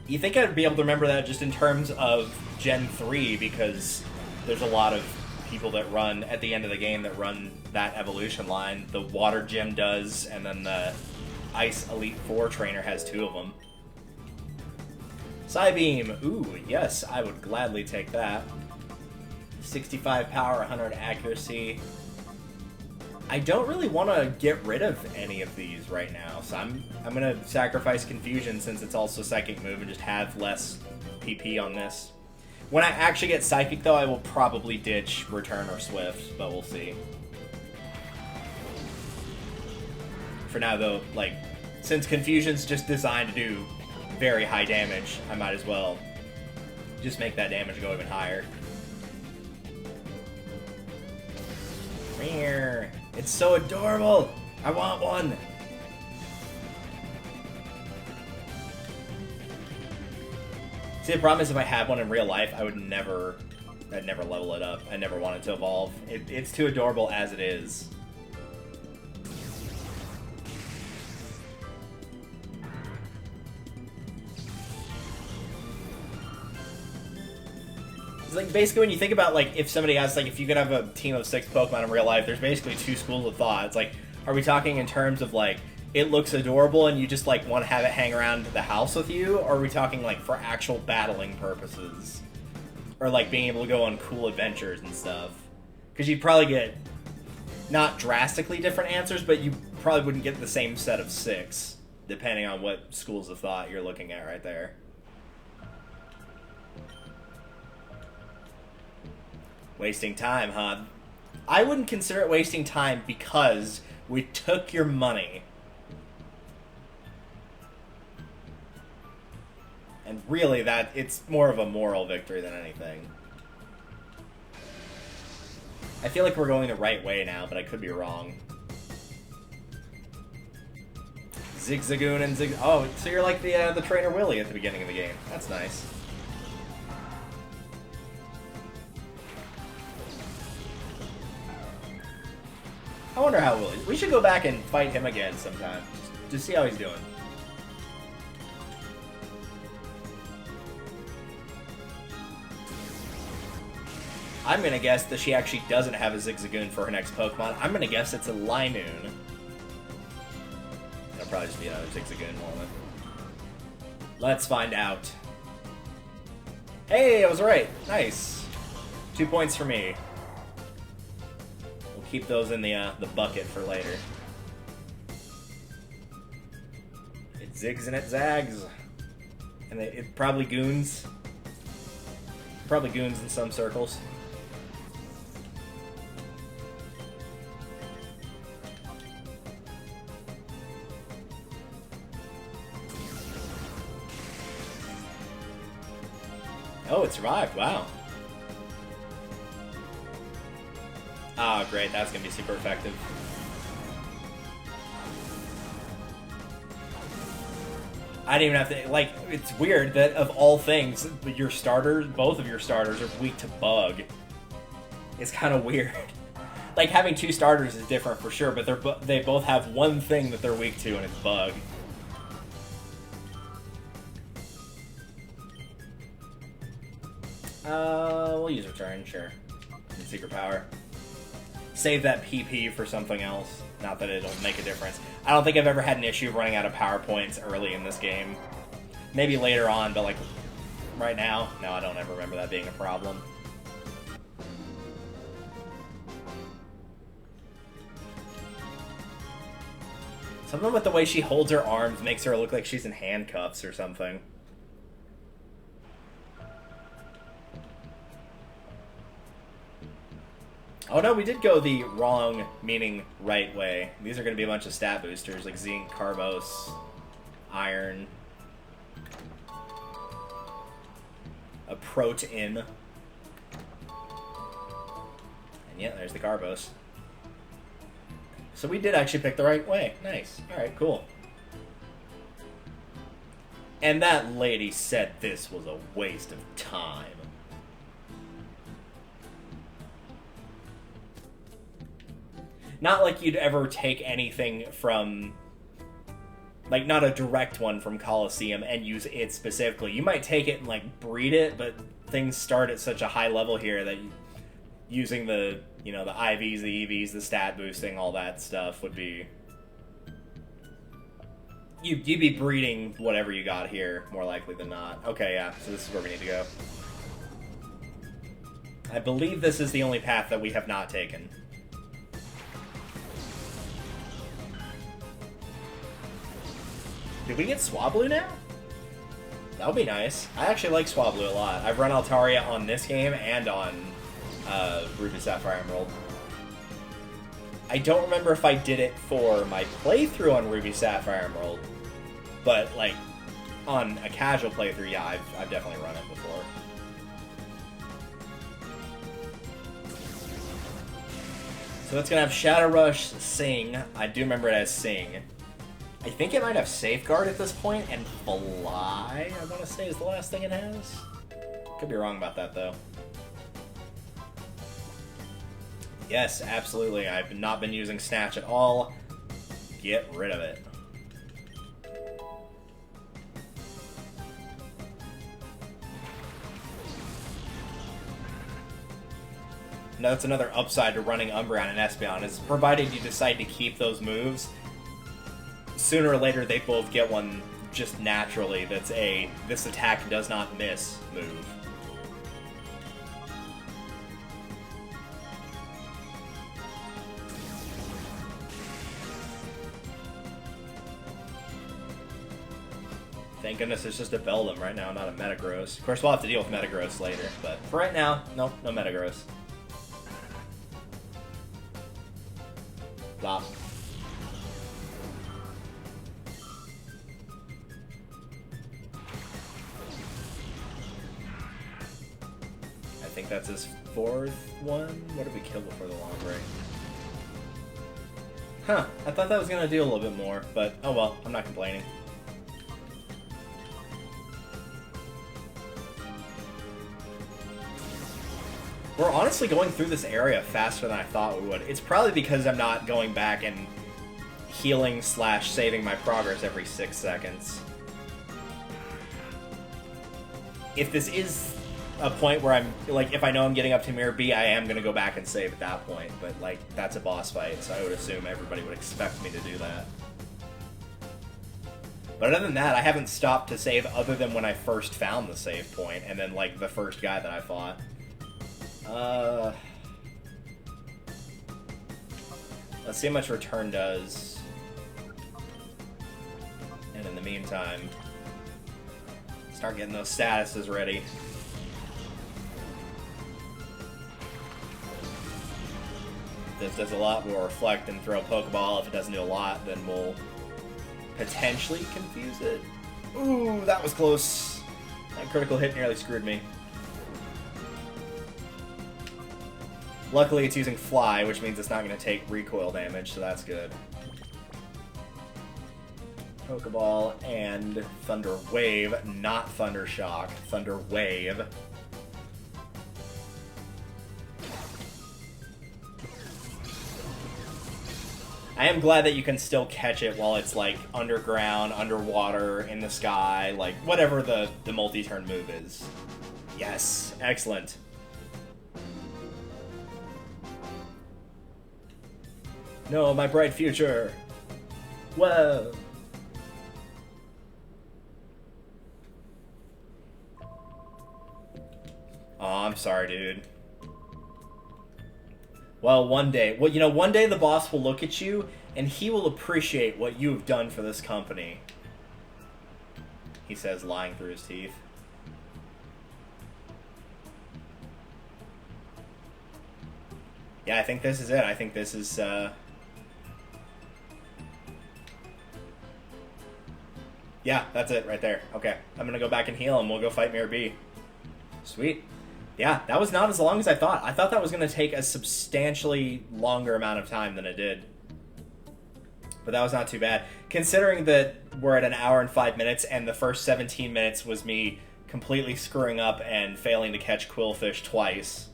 You think I'd be able to remember that just in terms of Gen 3, because there's a lot of people that run, at the end of the game, that run that evolution line. The Water Gym does, and then the Ice Elite 4 trainer has 2 of them. Psybeam! Ooh, yes, I would gladly take that. 65 power, 100 accuracy. I don't really want to get rid of any of these right now, so I'm going to sacrifice Confusion since it's also Psychic move and just have less PP on this. When I actually get Psychic, though, I will probably ditch Return or Swift, but we'll see. For now, though, like, since Confusion's just designed to do very high damage, I might as well just make that damage go even higher. It's so adorable! I want one! See, the problem is if I had one in real life, I'd never level it up. I never want it to evolve. It's too adorable as it is. Like, basically, when you think about, like, if somebody has, like, if you could have a team of 6 Pokemon in real life, there's basically 2 schools of thought. It's like, are we talking in terms of, like, it looks adorable and you just, like, want to have it hang around the house with you? Or are we talking, like, for actual battling purposes? Or, like, being able to go on cool adventures and stuff? Because you'd probably get not drastically different answers, but you probably wouldn't get the same set of 6, depending on what schools of thought you're looking at right there. Wasting time, huh? I wouldn't consider it wasting time because we took your money. And really, it's more of a moral victory than anything. I feel like we're going the right way now, but I could be wrong. Zigzagoon and Zig... Oh, so you're like the trainer Willy at the beginning of the game. That's nice. I wonder how Willy... We should go back and fight him again sometime. Just see how he's doing. I'm gonna guess that she actually doesn't have a Zigzagoon for her next Pokemon. I'm gonna guess it's a Linoon. It'll probably just be another Zigzagoon moment. Let's find out. Hey, I was right. Nice. 2 points for me. We'll keep those in the bucket for later. It zigs and it zags. And it probably goons. Probably goons in some circles. Oh, it survived. Wow. Ah, great. That's going to be super effective. I didn't even have to... Like, it's weird that of all things, your starters, both of your starters are weak to Bug. It's kind of weird. Like, having 2 starters is different for sure, but they both have one thing that they're weak to, and it's Bug. We'll use Return, sure. And Secret Power. Save that PP for something else. Not that it'll make a difference. I don't think I've ever had an issue running out of power points early in this game. Maybe later on, but like, right now, no, I don't ever remember that being a problem. Something with the way she holds her arms makes her look like she's in handcuffs or something. Oh no, we did go the wrong, meaning right way. These are going to be a bunch of stat boosters, like Zinc, Carbos, Iron, a Protein. And yeah, there's the Carbos. So we did actually pick the right way. Nice. Alright, cool. And that lady said this was a waste of time. Not like you'd ever take anything from, like, not a direct one from Colosseum and use it specifically. You might take it and, like, breed it, but things start at such a high level here that using the, you know, the IVs, the EVs, the stat boosting, all that stuff would be... You'd be breeding whatever you got here, more likely than not. Okay, yeah, so this is where we need to go. I believe this is the only path that we have not taken. Did we get Swablu now? That would be nice. I actually like Swablu a lot. I've run Altaria on this game and on Ruby Sapphire Emerald. I don't remember if I did it for my playthrough on Ruby Sapphire Emerald, but like on a casual playthrough, yeah, I've definitely run it before. So it's gonna have Shadow Rush, Sing. I do remember it as Sing. I think it might have Safeguard at this point, and Fly, I want to say, is the last thing it has. Could be wrong about that, though. Yes, absolutely. I've not been using Snatch at all. Get rid of it. Now, that's another upside to running Umbreon and Espeon, is provided you decide to keep those moves, sooner or later they both get one just naturally that's a this attack does not miss move. Thank goodness it's just a Beldum right now, not a Metagross. Of course, we'll have to deal with Metagross later, but for right now, nope, no Metagross. Flop. I think that's his 4th one. What did we kill before the long break? Huh, I thought that was going to do a little bit more, but oh well, I'm not complaining. We're honestly going through this area faster than I thought we would. It's probably because I'm not going back and healing / saving my progress every 6 seconds. If this is a point where I'm, like, if I know I'm getting up to Mirror B, I am going to go back and save at that point. But, like, that's a boss fight, so I would assume everybody would expect me to do that. But other than that, I haven't stopped to save other than when I first found the save point, and then, like, the first guy that I fought. Let's see how much return does. And in the meantime, start getting those statuses ready. If this does a lot, we'll reflect and throw a Pokeball. If it doesn't do a lot, then we'll potentially confuse it. Ooh, that was close. That critical hit nearly screwed me. Luckily, it's using Fly, which means it's not going to take recoil damage, so that's good. Pokeball and Thunder Wave, not Thunder Shock. Thunder Wave. I am glad that you can still catch it while it's, like, underground, underwater, in the sky, like, whatever the multi-turn move is. Yes, excellent. No, my bright future. Whoa. Oh, I'm sorry, dude. Well, one day. Well, you know, one day the boss will look at you, and he will appreciate what you have done for this company. He says, lying through his teeth. Yeah, I think this is it. I think this is, Yeah, that's it right there. Okay, I'm gonna go back and heal and we'll go fight Mirror B. Sweet. Yeah, that was not as long as I thought. I thought that was gonna take a substantially longer amount of time than it did. But that was not too bad. Considering that we're at an hour and 5 minutes and the first 17 minutes was me completely screwing up and failing to catch Quillfish twice.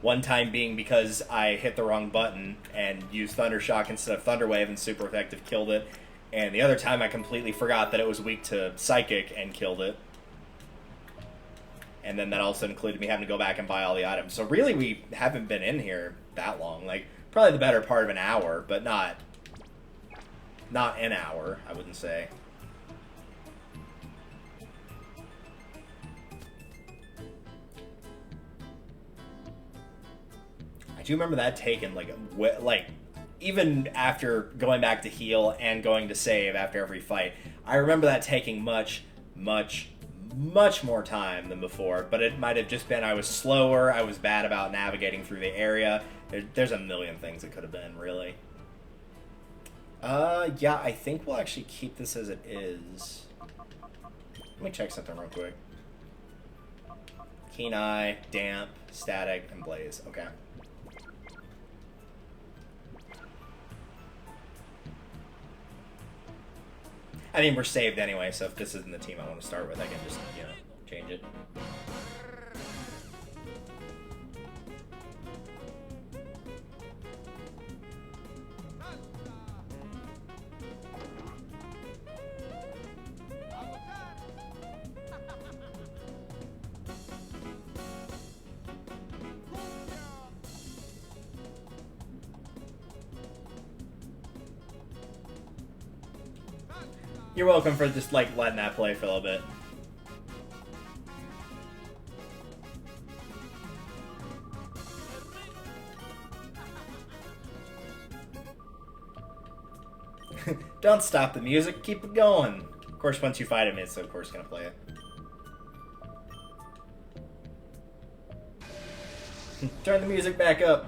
One time being because I hit the wrong button and used Thunder Shock instead of Thunder Wave and Super Effective killed it. And the other time I completely forgot that it was weak to Psychic and killed it. And then that also included me having to go back and buy all the items. So really we haven't been in here that long. Like, probably the better part of an hour, but not an hour, I wouldn't say. I do remember that taking, like, even after going back to heal and going to save after every fight, I remember that taking much, much, much more time than before, but it might have just been I was slower, I was bad about navigating through the area. There's a million things it could have been, really. Yeah, I think we'll actually keep this as it is. Let me check something real quick. Keen Eye, Damp, Static, and Blaze. Okay. I mean, we're saved anyway, so if this isn't the team I want to start with, I can just, you know, change it. You're welcome for just, like, letting that play for a little bit. Don't stop the music, keep it going. Of course, once you fight him, it's of course gonna play it. Turn the music back up.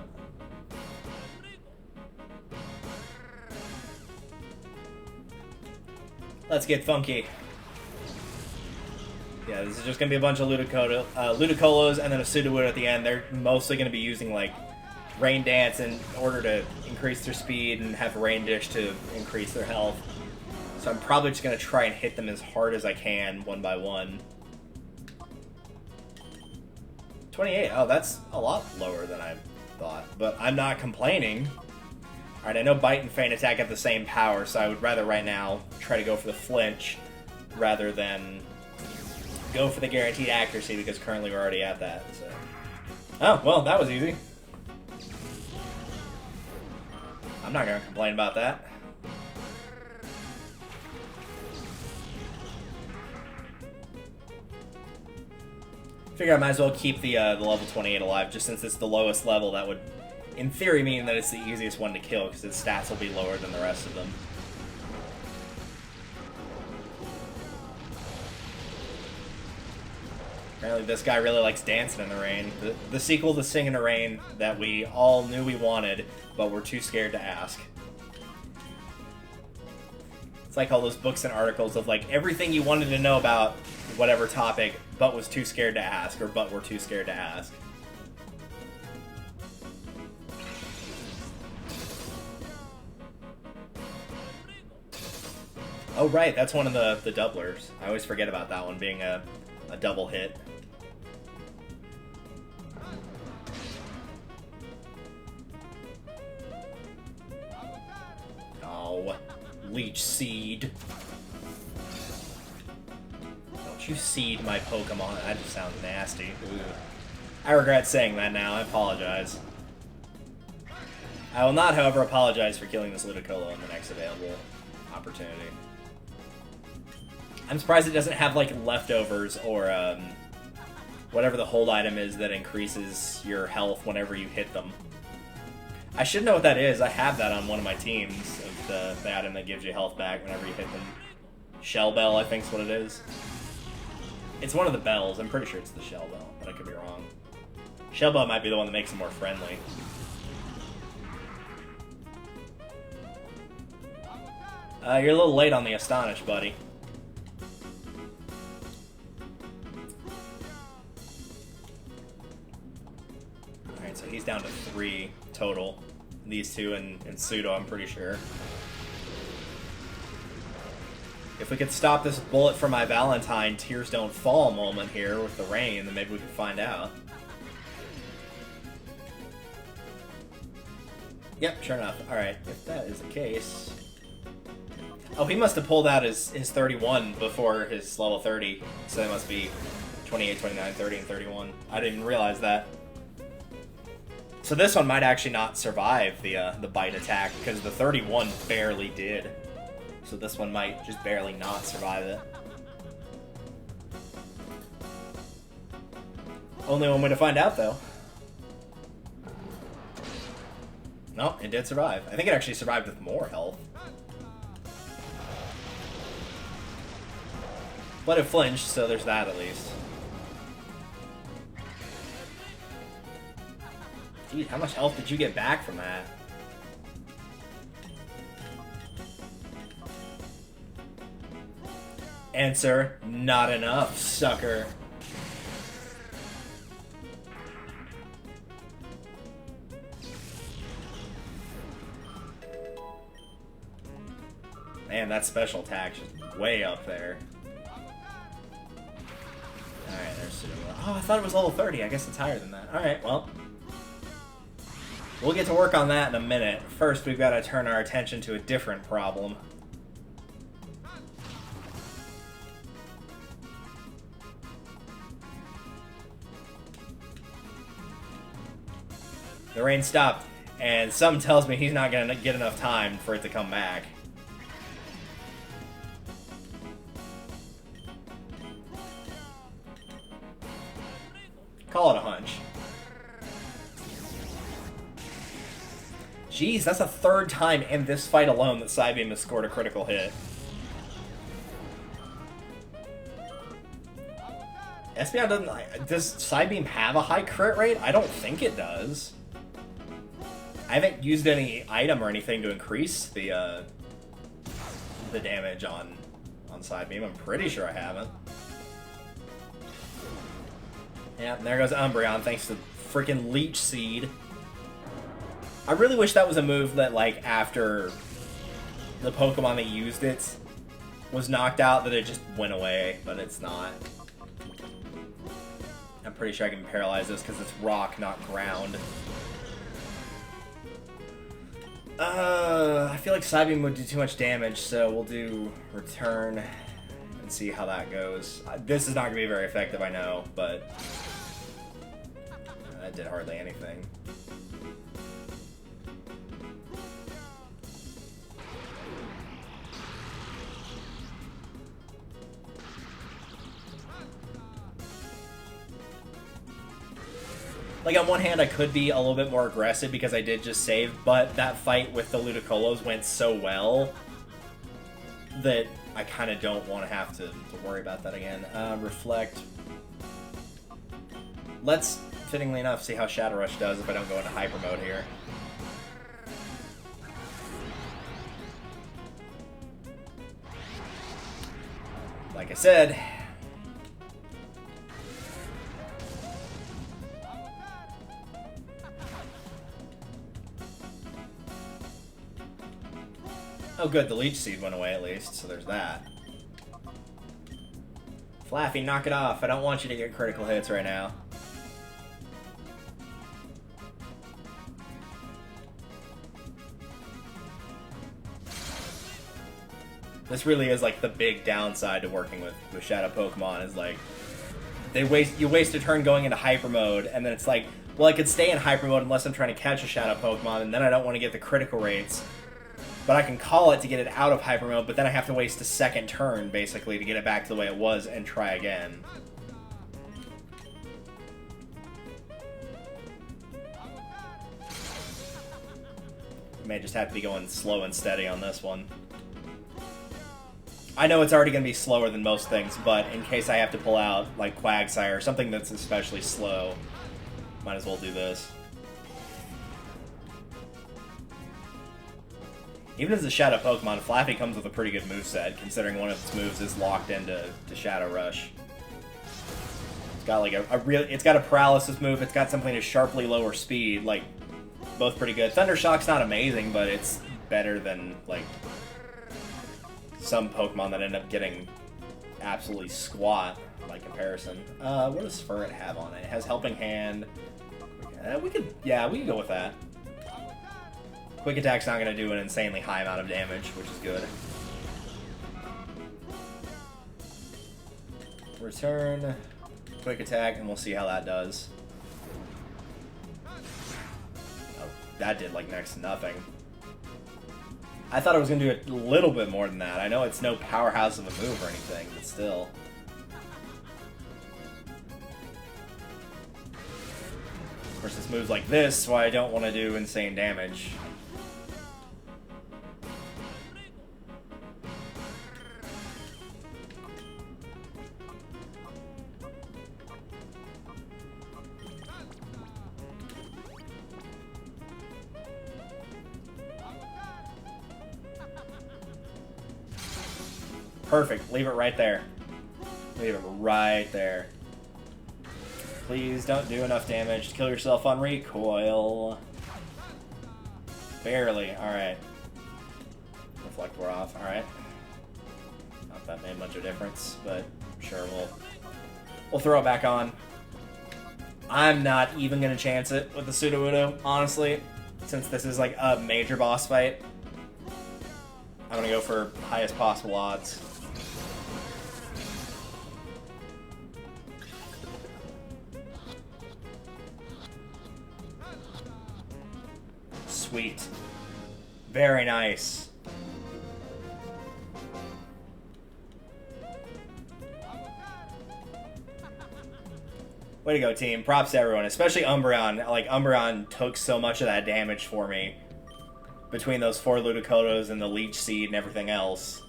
Let's get funky. Yeah, this is just gonna be a bunch of Ludicolo, and then a Sudowoodo at the end. They're mostly gonna be using like Rain Dance in order to increase their speed and have Rain Dish to increase their health. So I'm probably just gonna try and hit them as hard as I can, one by one. 28. Oh, that's a lot lower than I thought, but I'm not complaining. Alright, I know Bite and Feint Attack have the same power, so I would rather right now try to go for the flinch rather than go for the guaranteed accuracy, because currently we're already at that. So. Oh, well, that was easy. I'm not going to complain about that. Figure I might as well keep the level 28 alive, just since it's the lowest level. That would, in theory, mean that it's the easiest one to kill, because its stats will be lower than the rest of them. Apparently this guy really likes dancing in the rain. The sequel to Sing in the Rain that we all knew we wanted, but were too scared to ask. It's like all those books and articles of like everything you wanted to know about whatever topic, but was too scared to ask, or but were too scared to ask. Oh right, that's one of the doublers. I always forget about that one being a double hit. Oh, Leech Seed. Don't you seed my Pokemon. That just sounds nasty. Ooh. I regret saying that now. I apologize. I will not, however, apologize for killing this Ludicolo in the next available opportunity. I'm surprised it doesn't have, like, leftovers or, whatever the hold item is that increases your health whenever you hit them. I should know what that is. I have that on one of my teams, of the item that gives you health back whenever you hit them. Shell Bell, I think is what it is. It's one of the bells. I'm pretty sure it's the Shell Bell, but I could be wrong. Shell Bell might be the one that makes them more friendly. You're a little late on the Astonish, buddy. Alright, so he's down to 3 total. These two and Pseudo, I'm pretty sure. If we could stop this bullet for my Valentine Tears Don't Fall moment here with the rain, then maybe we could find out. Yep, sure enough. Alright, if that is the case... Oh, he must have pulled out his 31 before his level 30, so that must be 28, 29, 30, and 31. I didn't even realize that. So this one might actually not survive the bite attack, because the 31 barely did. So this one might just barely not survive it. Only one way to find out, though. No, it did survive. I think it actually survived with more health. But it flinched, so there's that at least. Dude, how much health did you get back from that? Answer, not enough, sucker. Man, that special attack's just way up there. Alright, there's Sudowoodo. Oh, I thought it was level 30. I guess it's higher than that. Alright, well. We'll get to work on that in a minute. First, we've got to turn our attention to a different problem. The rain stopped, and something tells me he's not going to get enough time for it to come back. Call it a hunch. Jeez, that's the third time in this fight alone that Psybeam has scored a critical hit. Espeon doesn't... Does Psybeam have a high crit rate? I don't think it does. I haven't used any item or anything to increase the damage on Psybeam. I'm pretty sure I haven't. Yeah, and there goes Umbreon, thanks to freaking Leech Seed. I really wish that was a move that, like, after the Pokemon that used it was knocked out, that it just went away, but it's not. I'm pretty sure I can paralyze this because it's rock, not ground. I feel like Psybeam would do too much damage, so we'll do Return and see how that goes. This is not going to be very effective, I know, but that did hardly anything. Like, on one hand, I could be a little bit more aggressive because I did just save, but that fight with the Ludicolo's went so well that I kind of don't want to have to worry about that again. Reflect. Let's, fittingly enough, see how Shadow Rush does if I don't go into Hyper Mode here. Like I said... Oh good, the Leech Seed went away at least, so there's that. Flaffy, knock it off. I don't want you to get critical hits right now. This really is like the big downside to working with Shadow Pokemon, is like you waste a turn going into Hyper Mode, and then it's like, well, I could stay in Hyper Mode unless I'm trying to catch a Shadow Pokemon, and then I don't want to get the critical rates. But I can call it to get it out of Hyper Mode, but then I have to waste a second turn, basically, to get it back to the way it was and try again. May just have to be going slow and steady on this one. I know it's already going to be slower than most things, but in case I have to pull out, like, Quagsire or something that's especially slow, might as well do this. Even as a Shadow Pokemon, Flaffy comes with a pretty good moveset, considering one of its moves is locked into Shadow Rush. It's got like it's got a paralysis move, it's got something to sharply lower speed, like, both pretty good. Thunder Shock's not amazing, but it's better than, like, some Pokemon that end up getting absolutely squat by comparison. What does Furret have on it? It has Helping Hand. We could go with that. Quick Attack's not going to do an insanely high amount of damage, which is good. Return, Quick Attack, and we'll see how that does. Oh, that did, like, next to nothing. I thought it was going to do a little bit more than that. I know it's no powerhouse of a move or anything, but still. Of course, this move's like this, so I don't want to do insane damage. Perfect. Leave it right there. Leave it right there. Please don't do enough damage to kill yourself on recoil. Barely. Alright. Reflect wore off. Alright. Not that made much of a difference, but sure, we'll throw it back on. I'm not even going to chance it with the Sudowoodo, honestly, since this is like a major boss fight. I'm going to go for highest possible odds. Sweet. Very nice. Way to go, team. Props to everyone, especially Umbreon. Like, Umbreon took so much of that damage for me between those 4 Ludicolo's and the Leech Seed and everything else.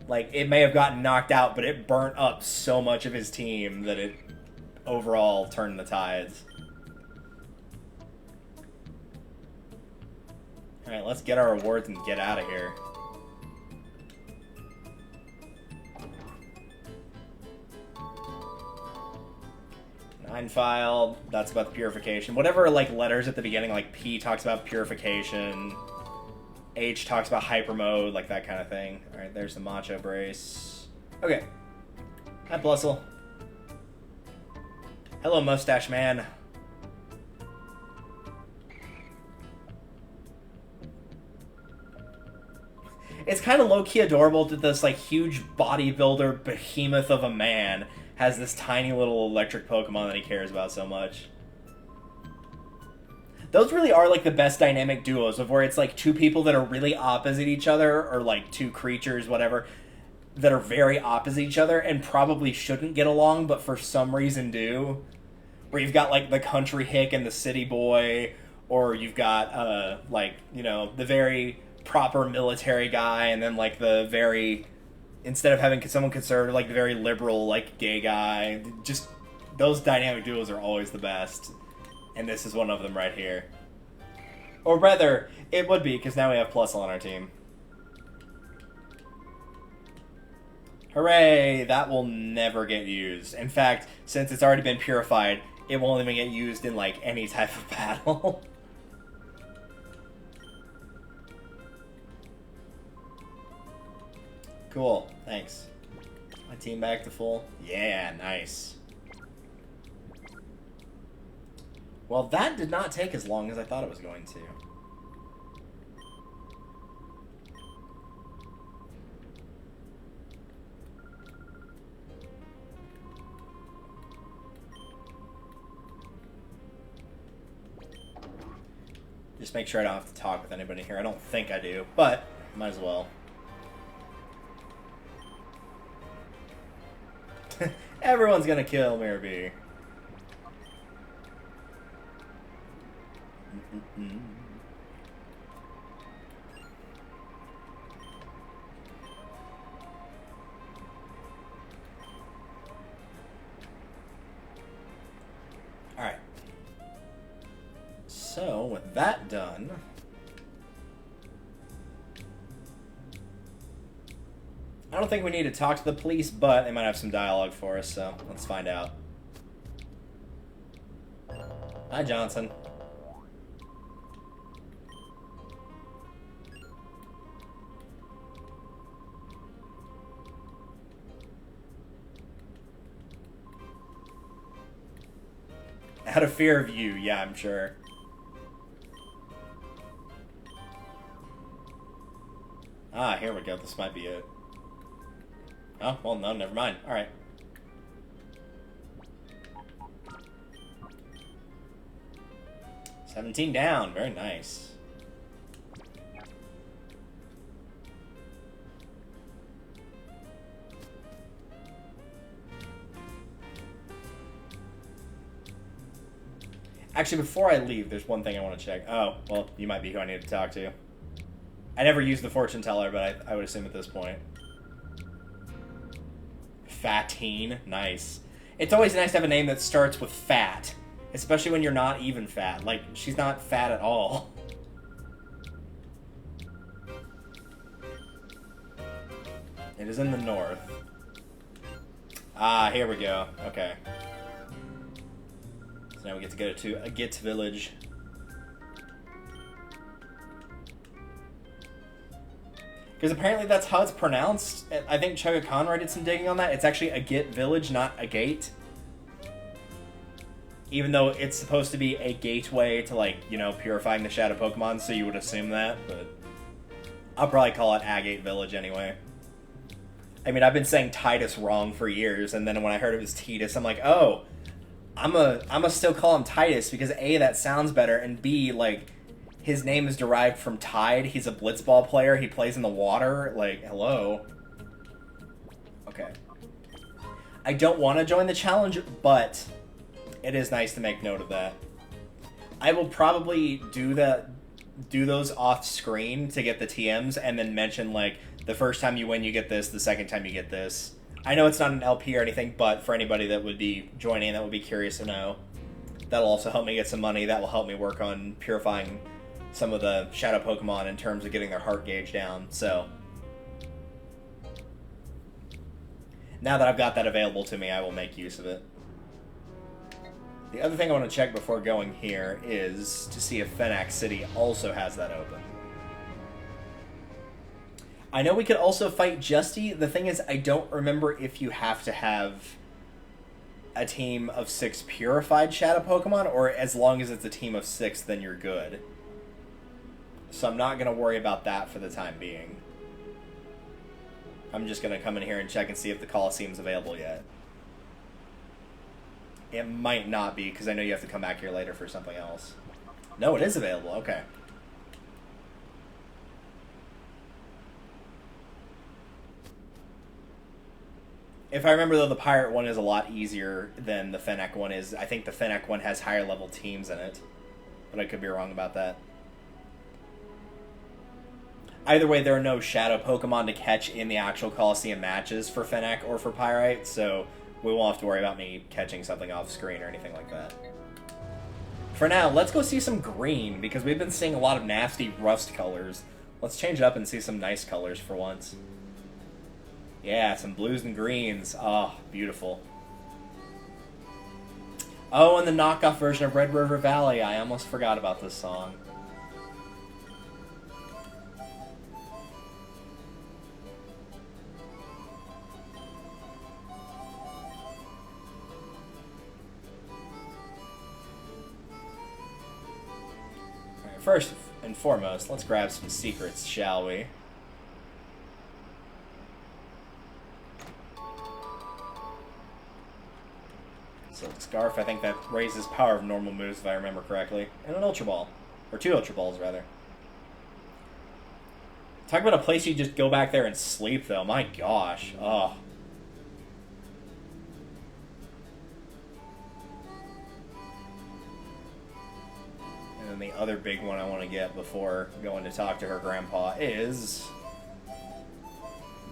Like, it may have gotten knocked out, but it burnt up so much of his team that it overall turned the tides. Alright, let's get our rewards and get out of here. File, that's about the purification. Whatever, like, letters at the beginning, like P talks about purification, H talks about hyper mode, like that kind of thing. Alright, there's the Macho Brace. Okay. Hi, Blussel. Hello, Mustache Man. It's kind of low-key adorable that this, like, huge bodybuilder behemoth of a man has this tiny little electric Pokemon that he cares about so much. Those really are, like, the best dynamic duos, of where it's, like, 2 people that are really opposite each other, or, like, 2 creatures, whatever, that are very opposite each other and probably shouldn't get along, but for some reason do. Where you've got, like, the country hick and the city boy, or you've got, like, you know, the very proper military guy, and then, like, the very... instead of having someone conservative, like the very liberal, like, gay guy. Just, those dynamic duos are always the best. And this is one of them right here. Or rather, it would be, because now we have Plusle on our team. Hooray! That will never get used. In fact, since it's already been purified, it won't even get used in, like, any type of battle. Cool, thanks. My team back to full. Yeah, nice. Well, that did not take as long as I thought it was going to. Just make sure I don't have to talk with anybody here. I don't think I do, but might as well. Everyone's gonna kill Mirabee. Alright. So, with that done... I don't think we need to talk to the police, but they might have some dialogue for us, so let's find out. Hi, Johnson. Out of fear of you, yeah, I'm sure. Ah, here we go. This might be it. Oh, well, no, never mind. Alright. $17 down. Very nice. Actually, before I leave, there's one thing I want to check. Oh, well, you might be who I need to talk to. I never used the fortune teller, but I would assume at this point. Fatine. Nice. It's always nice to have a name that starts with fat. Especially when you're not even fat. Like, she's not fat at all. It is in the north. Ah, here we go. Okay. So now we get to go to a Git village. Because apparently that's how it's pronounced. I think Chugga Conroy did some digging on that. It's actually a Git village, not a gate. Even though it's supposed to be a gateway to, like, you know, purifying the shadow Pokemon, so you would assume that, but I'll probably call it Agate Village anyway. I mean, I've been saying Titus wrong for years, and then when I heard it was Titus, I'm like, oh, I'm still call him Titus, because A, that sounds better, and B, like, his name is derived from Tide. He's a blitzball player. He plays in the water. Like, hello. Okay. I don't want to join the challenge, but it is nice to make note of that. I will probably do those off screen to get the TMs, and then mention like the first time you win you get this, the second time you get this. I know it's not an LP or anything, but for anybody that would be joining that would be curious to know, that'll also help me get some money. That will help me work on purifying some of the shadow Pokemon in terms of getting their heart gauge down. So now that I've got that available to me, I will make use of it. The other thing I want to check before going here is to see if Fenac City also has that open. I know we could also fight Justy. The thing is, I don't remember if you have to have a team of 6 purified shadow Pokemon, or as long as it's a team of 6, then you're good. So I'm not going to worry about that for the time being. I'm just going to come in here and check and see if the Colosseum's available yet. It might not be, because I know you have to come back here later for something else. No, it is available. Okay. If I remember, though, the Pirate one is a lot easier than the Fennec one is. I think the Fennec one has higher level teams in it, but I could be wrong about that. Either way, there are no shadow Pokemon to catch in the actual Colosseum matches for Fennec or for Pyrite, so we won't have to worry about me catching something off screen or anything like that. For now, let's go see some green, because we've been seeing a lot of nasty rust colors. Let's change it up and see some nice colors for once. Yeah, some blues and greens. Oh, beautiful. Oh, and the knockoff version of Red River Valley. I almost forgot about this song. Alright, first and foremost, let's grab some secrets, shall we? Silk Scarf, I think that raises power of normal moves if I remember correctly. And an Ultra Ball. Or 2 Ultra Balls, rather. Talk about a place you just go back there and sleep, though. My gosh. Oh. And then the other big one I want to get before going to talk to her grandpa is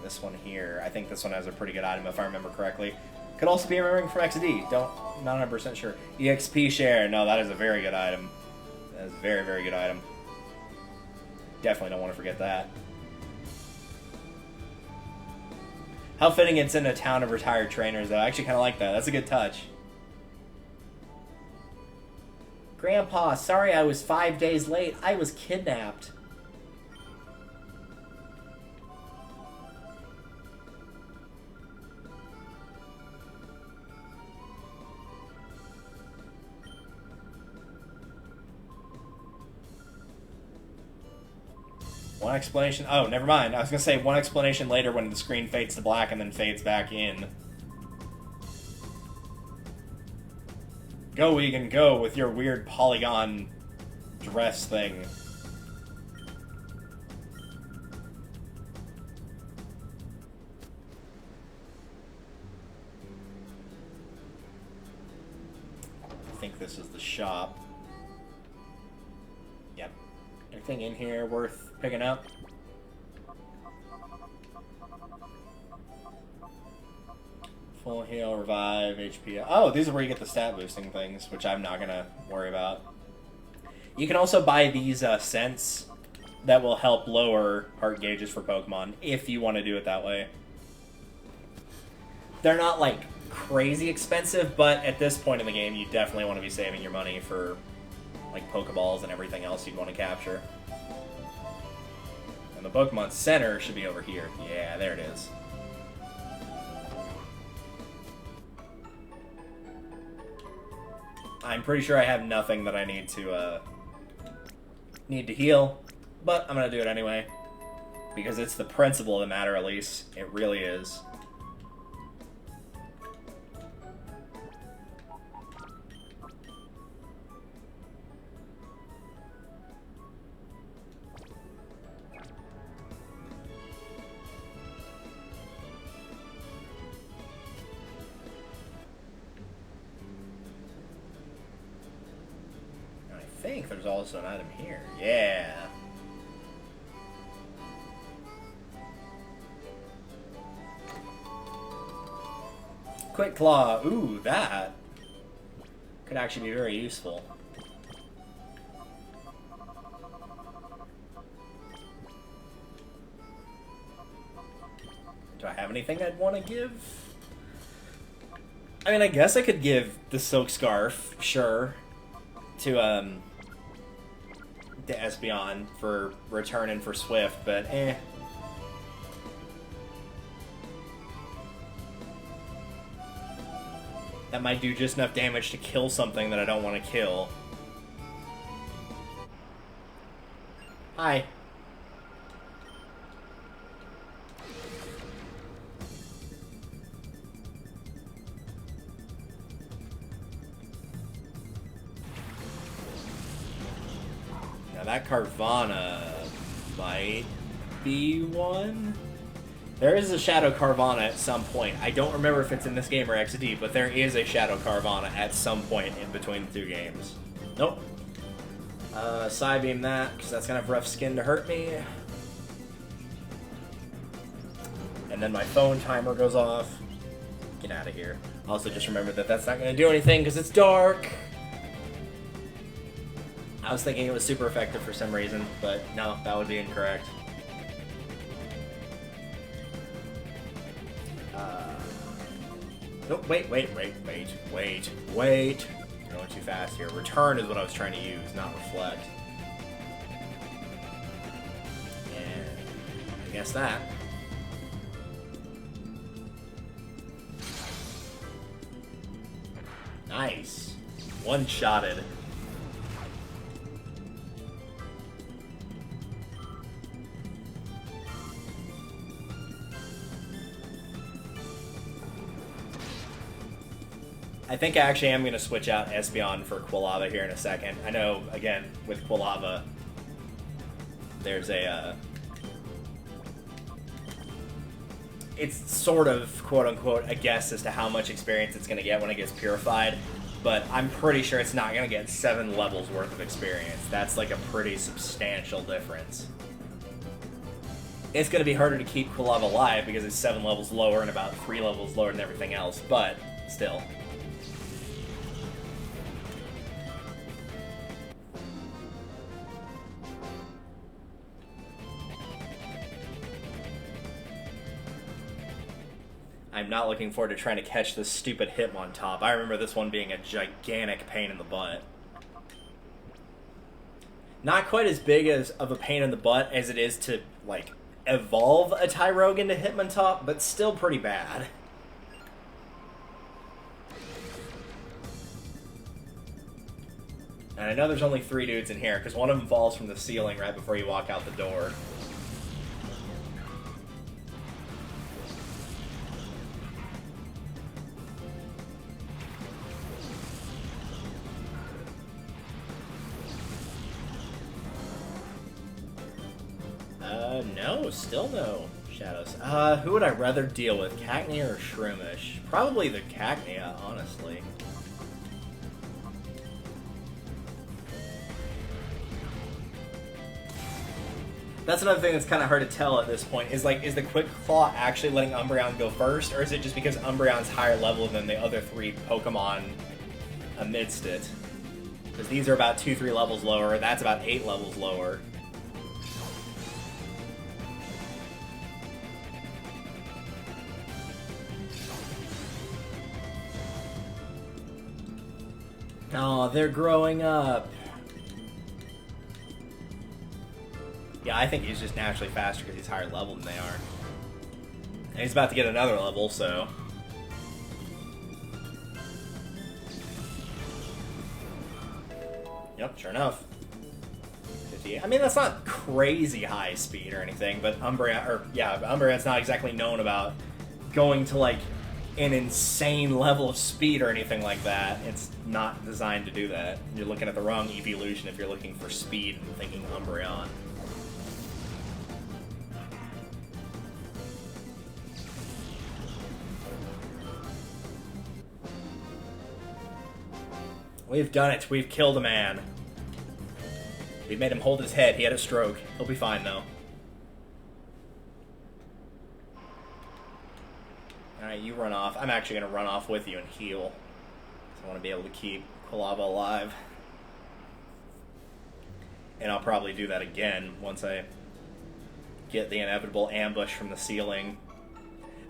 this one here. I think this one has a pretty good item if I remember correctly. Could also be remembering from XD. Not 100% sure. EXP share. No, that is a very good item. That is a very, very good item. Definitely don't want to forget that. How fitting it's in a town of retired trainers, though. I actually kind of like that. That's a good touch. Grandpa, sorry I was 5 days late. I was kidnapped. One explanation... Oh, never mind. I was going to say one explanation later when the screen fades to black and then fades back in. Go, Egan, go with your weird polygon dress thing. I think this is the shop. Yep. Anything in here worth picking up? Full heal, revive, HP. Oh, these are where you get the stat boosting things, which I'm not gonna worry about. You can also buy these scents that will help lower heart gauges for Pokemon, if you want to do it that way. They're not, like, crazy expensive, but at this point in the game, you definitely want to be saving your money for, like, Pokeballs and everything else you'd want to capture. And the Pokemon Center should be over here. Yeah, there it is. I'm pretty sure I have nothing that I need to heal, but I'm gonna do it anyway. Because it's the principle of the matter, at least. It really is. think there's also an item here. Yeah. Quick Claw. Ooh, that could actually be very useful. Do I have anything I'd want to give? I mean, I guess I could give the Silk Scarf, sure, to Espeon for return and for Swift, but eh. That might do just enough damage to kill something that I don't want to kill. Hi. Now that Carvana might be one. There is a Shadow Carvana at some point. I don't remember if it's in this game or XD, but there is a Shadow Carvana at some point in between the two games. Nope. Psybeam that, because that's gonna have rough skin to hurt me. And then my phone timer goes off. Get out of here. Also, just remember that that's not gonna do anything because it's dark. I was thinking it was super effective for some reason, but no, that would be incorrect. Nope, wait. You're going too fast here. Return is what I was trying to use, not reflect. And I guess that. Nice. One-shotted. I think I actually am going to switch out Espeon for Quilava here in a second. I know, again, with Quilava, there's a... it's sort of, quote-unquote, a guess as to how much experience it's going to get when it gets purified, but I'm pretty sure it's not going to get 7 levels worth of experience. That's like a pretty substantial difference. It's going to be harder to keep Quilava alive because it's 7 levels lower and about 3 levels lower than everything else, but still. I'm not looking forward to trying to catch this stupid Hitmontop. I remember this one being a gigantic pain in the butt. Not quite as big of a pain in the butt as it is to, like, evolve a Tyrogue into Hitmontop, but still pretty bad. And I know there's only 3 dudes in here, because one of them falls from the ceiling right before you walk out the door. No, still no shadows. Who would I rather deal with, Cacnea or Shroomish? Probably the Cacnea, honestly. That's another thing that's kind of hard to tell at this point, is like, is the Quick Claw actually letting Umbreon go first, or is it just because Umbreon's higher level than the other 3 Pokemon amidst it? Because these are about 2-3 levels lower, that's about 8 levels lower. Oh, they're growing up. Yeah, I think he's just naturally faster because he's higher level than they are. And he's about to get another level, so... Yep, sure enough. 50. I mean, that's not crazy high speed or anything, but Umbreon's not exactly known about going to, like, an insane level of speed or anything like that. It's not designed to do that. You're looking at the wrong evolution if you're looking for speed and thinking Umbreon. We've done it. We've killed a man. We made him hold his head. He had a stroke. He'll be fine, though. Alright, you run off. I'm actually going to run off with you and heal. I want to be able to keep Kolava alive. And I'll probably do that again once I get the inevitable ambush from the ceiling.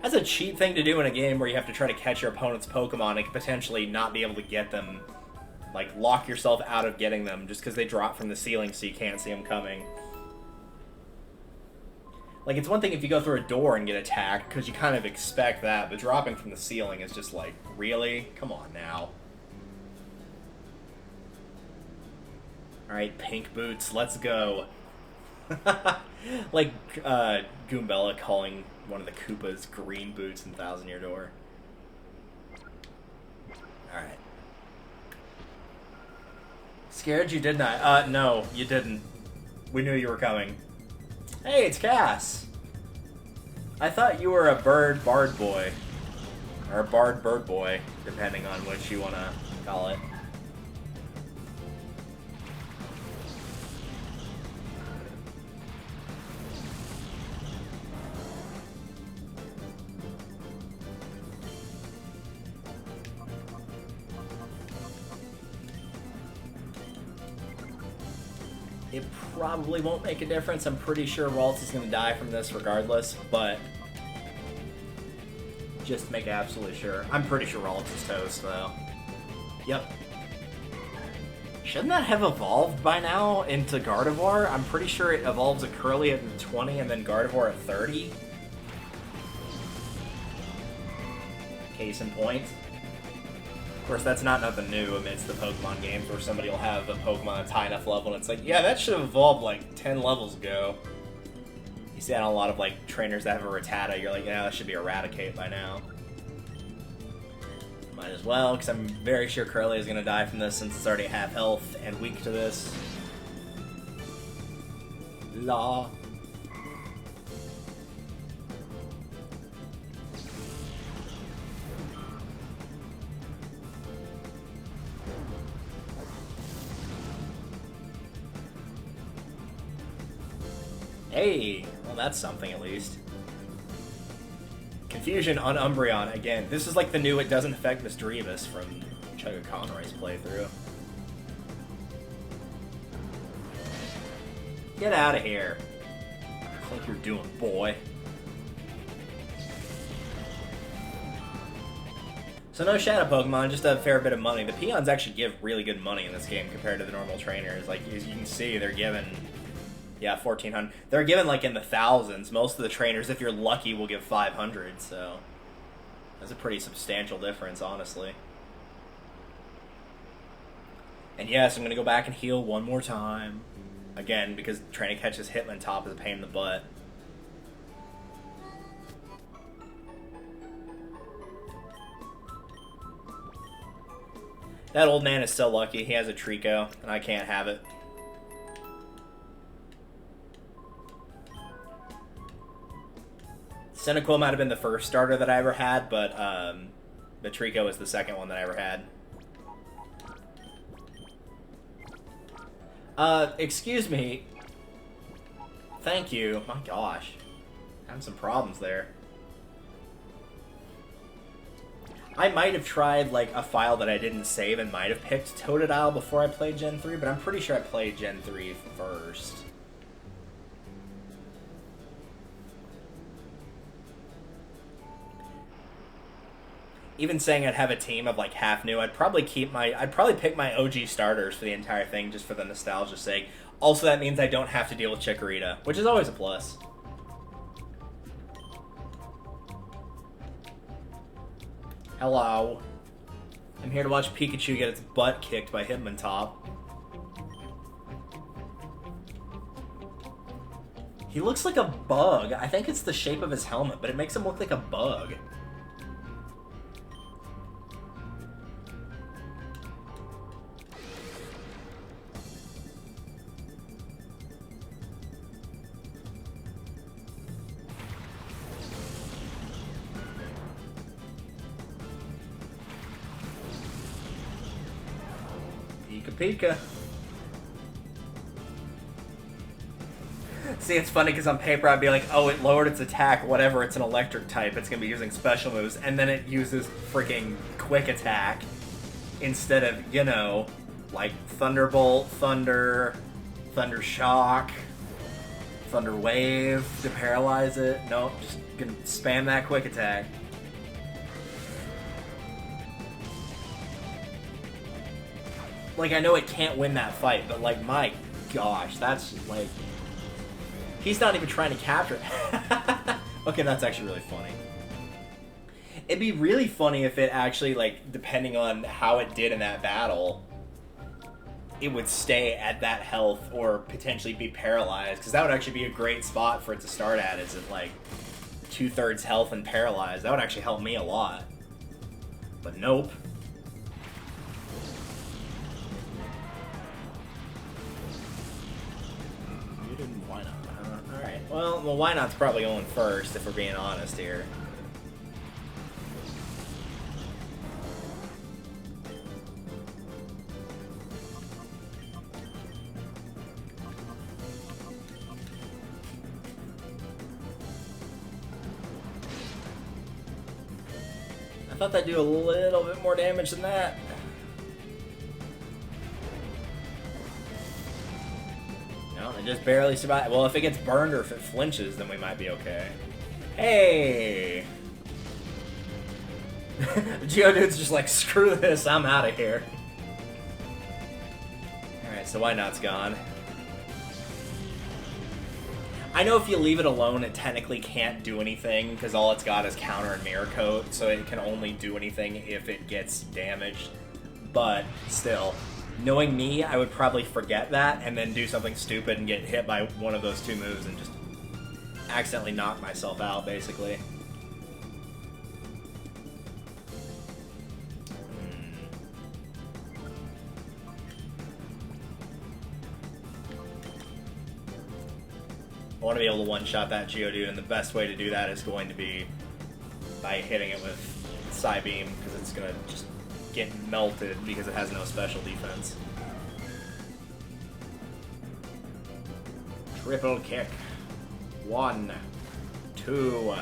That's a cheap thing to do in a game where you have to try to catch your opponent's Pokemon and potentially not be able to get them. Like, lock yourself out of getting them just because they drop from the ceiling so you can't see them coming. Like, it's one thing if you go through a door and get attacked, because you kind of expect that, but dropping from the ceiling is just like, really? Come on now. Alright, pink boots, let's go. Like, Goombella calling one of the Koopas green boots in Thousand Year Door. Alright. Scared you, didn't I? No, you didn't. We knew you were coming. Hey, it's Cass! I thought you were a bard boy. Or a bird boy, depending on what you want to call it. It probably won't make a difference. I'm pretty sure Ralts is going to die from this regardless, but just to make absolutely sure. I'm pretty sure Ralts is toast, though. Yep. Shouldn't that have evolved by now into Gardevoir? I'm pretty sure it evolves a Curly at 20 and then Gardevoir at 30. Case in point. Of course, that's not nothing new amidst the Pokemon games where somebody will have a Pokemon that's high enough level and it's like, yeah, that should have evolved like 10 levels ago. You see that on a lot of like trainers that have a Rattata, you're like, yeah, that should be Eradicate by now. Might as well, because I'm very sure Curly is going to die from this since it's already half health and weak to this. La. Hey, well that's something at least. Confusion on Umbreon again. This is like the new it doesn't affect Misdreavus from Chugga Conroy's playthrough. Get out of here. That's what you're doing, boy. So no Shadow Pokemon, just a fair bit of money. The peons actually give really good money in this game compared to the normal trainers. Like, as you can see, they're given... Yeah, 1,400. They're given, like, in the thousands. Most of the trainers, if you're lucky, will give 500, so... That's a pretty substantial difference, honestly. And yes, I'm gonna go back and heal one more time. Again, because trying to catch this Hitmontop is a pain in the butt. That old man is so lucky. He has a Trico, and I can't have it. Cyndaquil might have been the first starter that I ever had, but the Trico is the second one that I ever had. Excuse me. Thank you. My gosh. Having some problems there. I might have tried, like, a file that I didn't save and might have picked Totodile before I played Gen 3, but I'm pretty sure I played Gen 3 first. Even saying I'd have a team of, like, half new, I'd probably pick my OG starters for the entire thing just for the nostalgia's sake. Also, that means I don't have to deal with Chikorita, which is always a plus. Hello. I'm here to watch Pikachu get its butt kicked by Hitmontop. He looks like a bug. I think it's the shape of his helmet, but it makes him look like a bug. Pika. See, it's funny because on paper I'd be like, oh, it lowered its attack, whatever, it's an electric type, it's going to be using special moves, and then it uses freaking quick attack instead of, you know, like Thunderbolt, Thunder Shock, Thunder Wave to paralyze it. Nope, just gonna spam that quick attack. Like, I know it can't win that fight, but like, my gosh, that's like... He's not even trying to capture it. Okay, that's actually really funny. It'd be really funny if it actually, like, depending on how it did in that battle, it would stay at that health or potentially be paralyzed, because that would actually be a great spot for it to start at, is at, like, 2/3 health and paralyzed. That would actually help me a lot. But nope. Why not? Alright, well, why not's probably going first, if we're being honest here. I thought that'd do a little bit more damage than that. No, it just barely survived. Well, if it gets burned or if it flinches, then we might be okay. Hey! Geodude's just like, screw this, I'm out of here. Alright, so why not's gone? I know if you leave it alone, it technically can't do anything, because all it's got is counter and mirror coat, so it can only do anything if it gets damaged. But, still, knowing me, I would probably forget that, and then do something stupid and get hit by one of those two moves and just accidentally knock myself out, basically. I want to be able to one-shot that Geodude, and the best way to do that is going to be by hitting it with Psybeam, because it's going to just get melted because it has no special defense. Triple kick. 1, 2,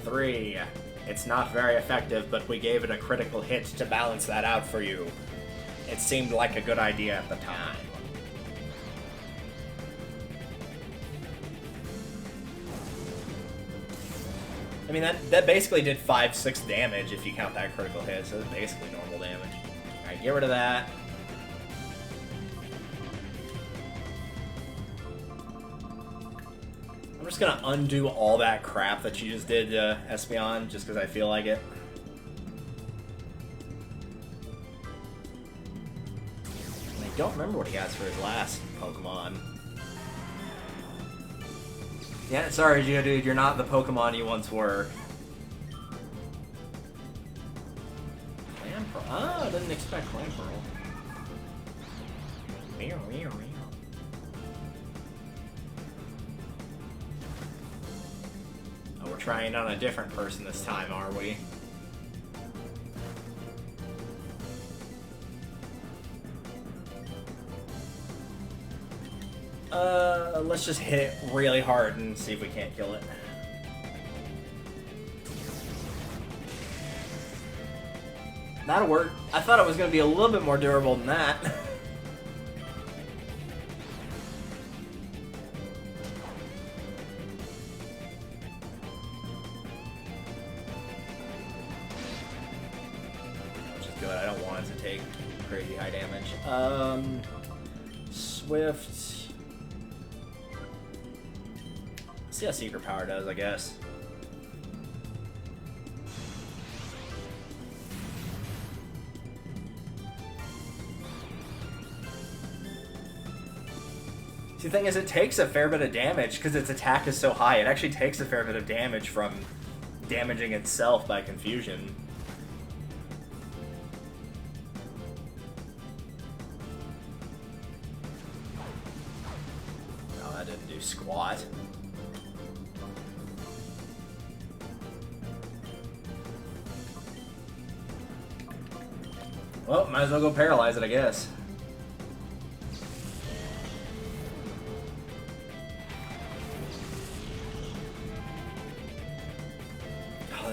3. It's not very effective, but we gave it a critical hit to balance that out for you. It seemed like a good idea at the time. I mean, that basically did 5-6 damage if you count that critical hit, so it's basically normal damage. Alright, get rid of that. I'm just gonna undo all that crap that you just did, Espeon, just because I feel like it. I don't remember what he got for his last Pokemon. Yeah, sorry, Geodude, you're not the Pokemon you once were. Clamperl. Oh, I didn't expect Clamperl. Meow, meow, meow. Oh, we're trying on a different person this time, are we? Let's just hit it really hard and see if we can't kill it. That'll work. I thought it was going to be a little bit more durable than that. Which is good. I don't want it to take crazy high damage. Swift. See how Secret Power does, I guess. See, the thing is, it takes a fair bit of damage because its attack is so high. It actually takes a fair bit of damage from damaging itself by confusion. No, that didn't do squat. Well, might as well go paralyze it, I guess.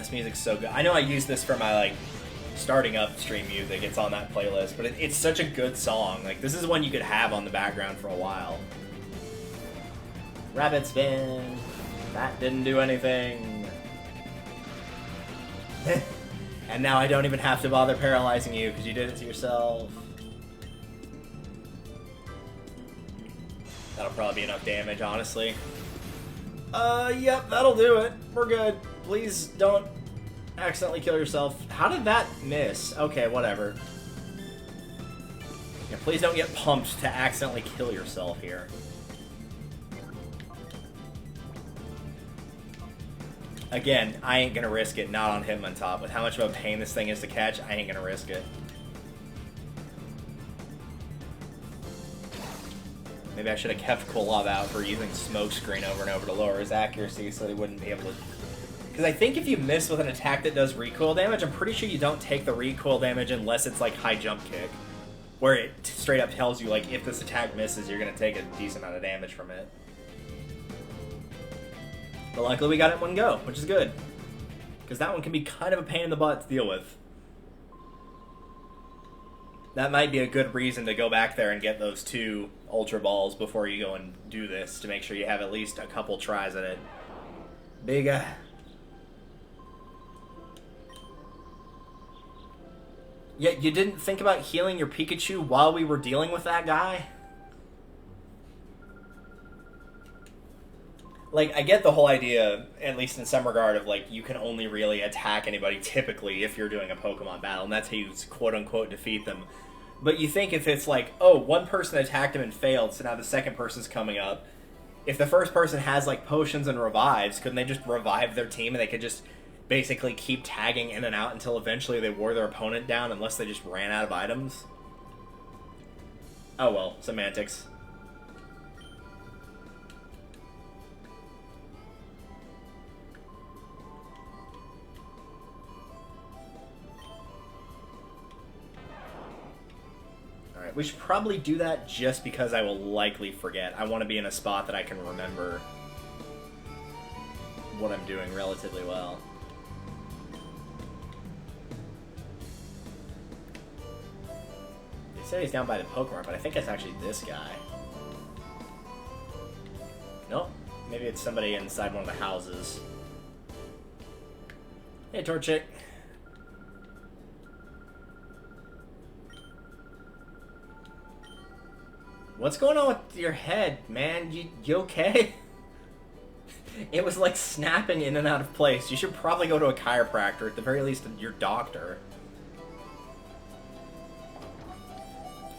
this music's so good. I know I use this for my, like, starting up stream music. It's on that playlist, but it's such a good song. Like, this is one you could have on the background for a while. Rabbit spin. That didn't do anything. And now I don't even have to bother paralyzing you because you did it to yourself. That'll probably be enough damage, honestly. Yep, that'll do it. We're good. Please don't accidentally kill yourself. How did that miss? Okay, whatever. Yeah, please don't get pumped to accidentally kill yourself here. Again, I ain't gonna risk it, not on Hitmontop. With how much of a pain this thing is to catch, I ain't gonna risk it. Maybe I should have kept Kolov out for using Smokescreen over and over to lower his accuracy so that he wouldn't be able to... Because I think if you miss with an attack that does recoil damage, I'm pretty sure you don't take the recoil damage unless it's like high jump kick. Where it straight up tells you, like, if this attack misses, you're gonna take a decent amount of damage from it. But luckily we got it in one go, which is good. Because that one can be kind of a pain in the butt to deal with. That might be a good reason to go back there and get those 2 Ultra Balls before you go and do this, to make sure you have at least a couple tries at it. Big, Yeah, you didn't think about healing your Pikachu while we were dealing with that guy? Like, I get the whole idea, at least in some regard, of, like, you can only really attack anybody typically if you're doing a Pokemon battle, and that's how you quote-unquote defeat them. But you think if it's like, oh, one person attacked him and failed, so now the second person's coming up. If the first person has, like, potions and revives, couldn't they just revive their team and they could just basically keep tagging in and out until eventually they wore their opponent down unless they just ran out of items? Oh well, semantics. Alright, we should probably do that just because I will likely forget. I want to be in a spot that I can remember what I'm doing relatively well. They say he's down by the Pokemon, but I think it's actually this guy. Nope. Maybe it's somebody inside one of the houses. Hey, Torchic. What's going on with your head, man? You okay? It was like snapping in and out of place. You should probably go to a chiropractor, at the very least your doctor.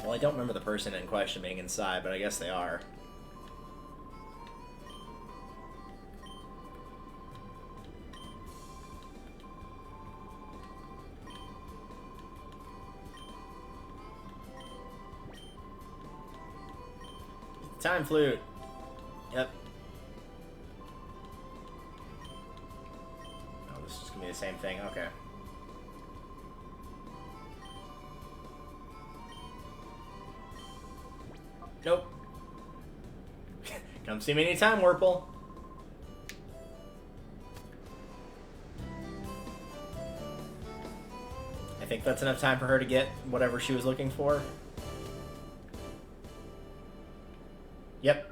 Well, I don't remember the person in question being inside, but I guess they are. Time flute. Yep. Oh, this is gonna be the same thing. Okay. Nope. Come see me anytime, Wurple. I think that's enough time for her to get whatever she was looking for. Yep.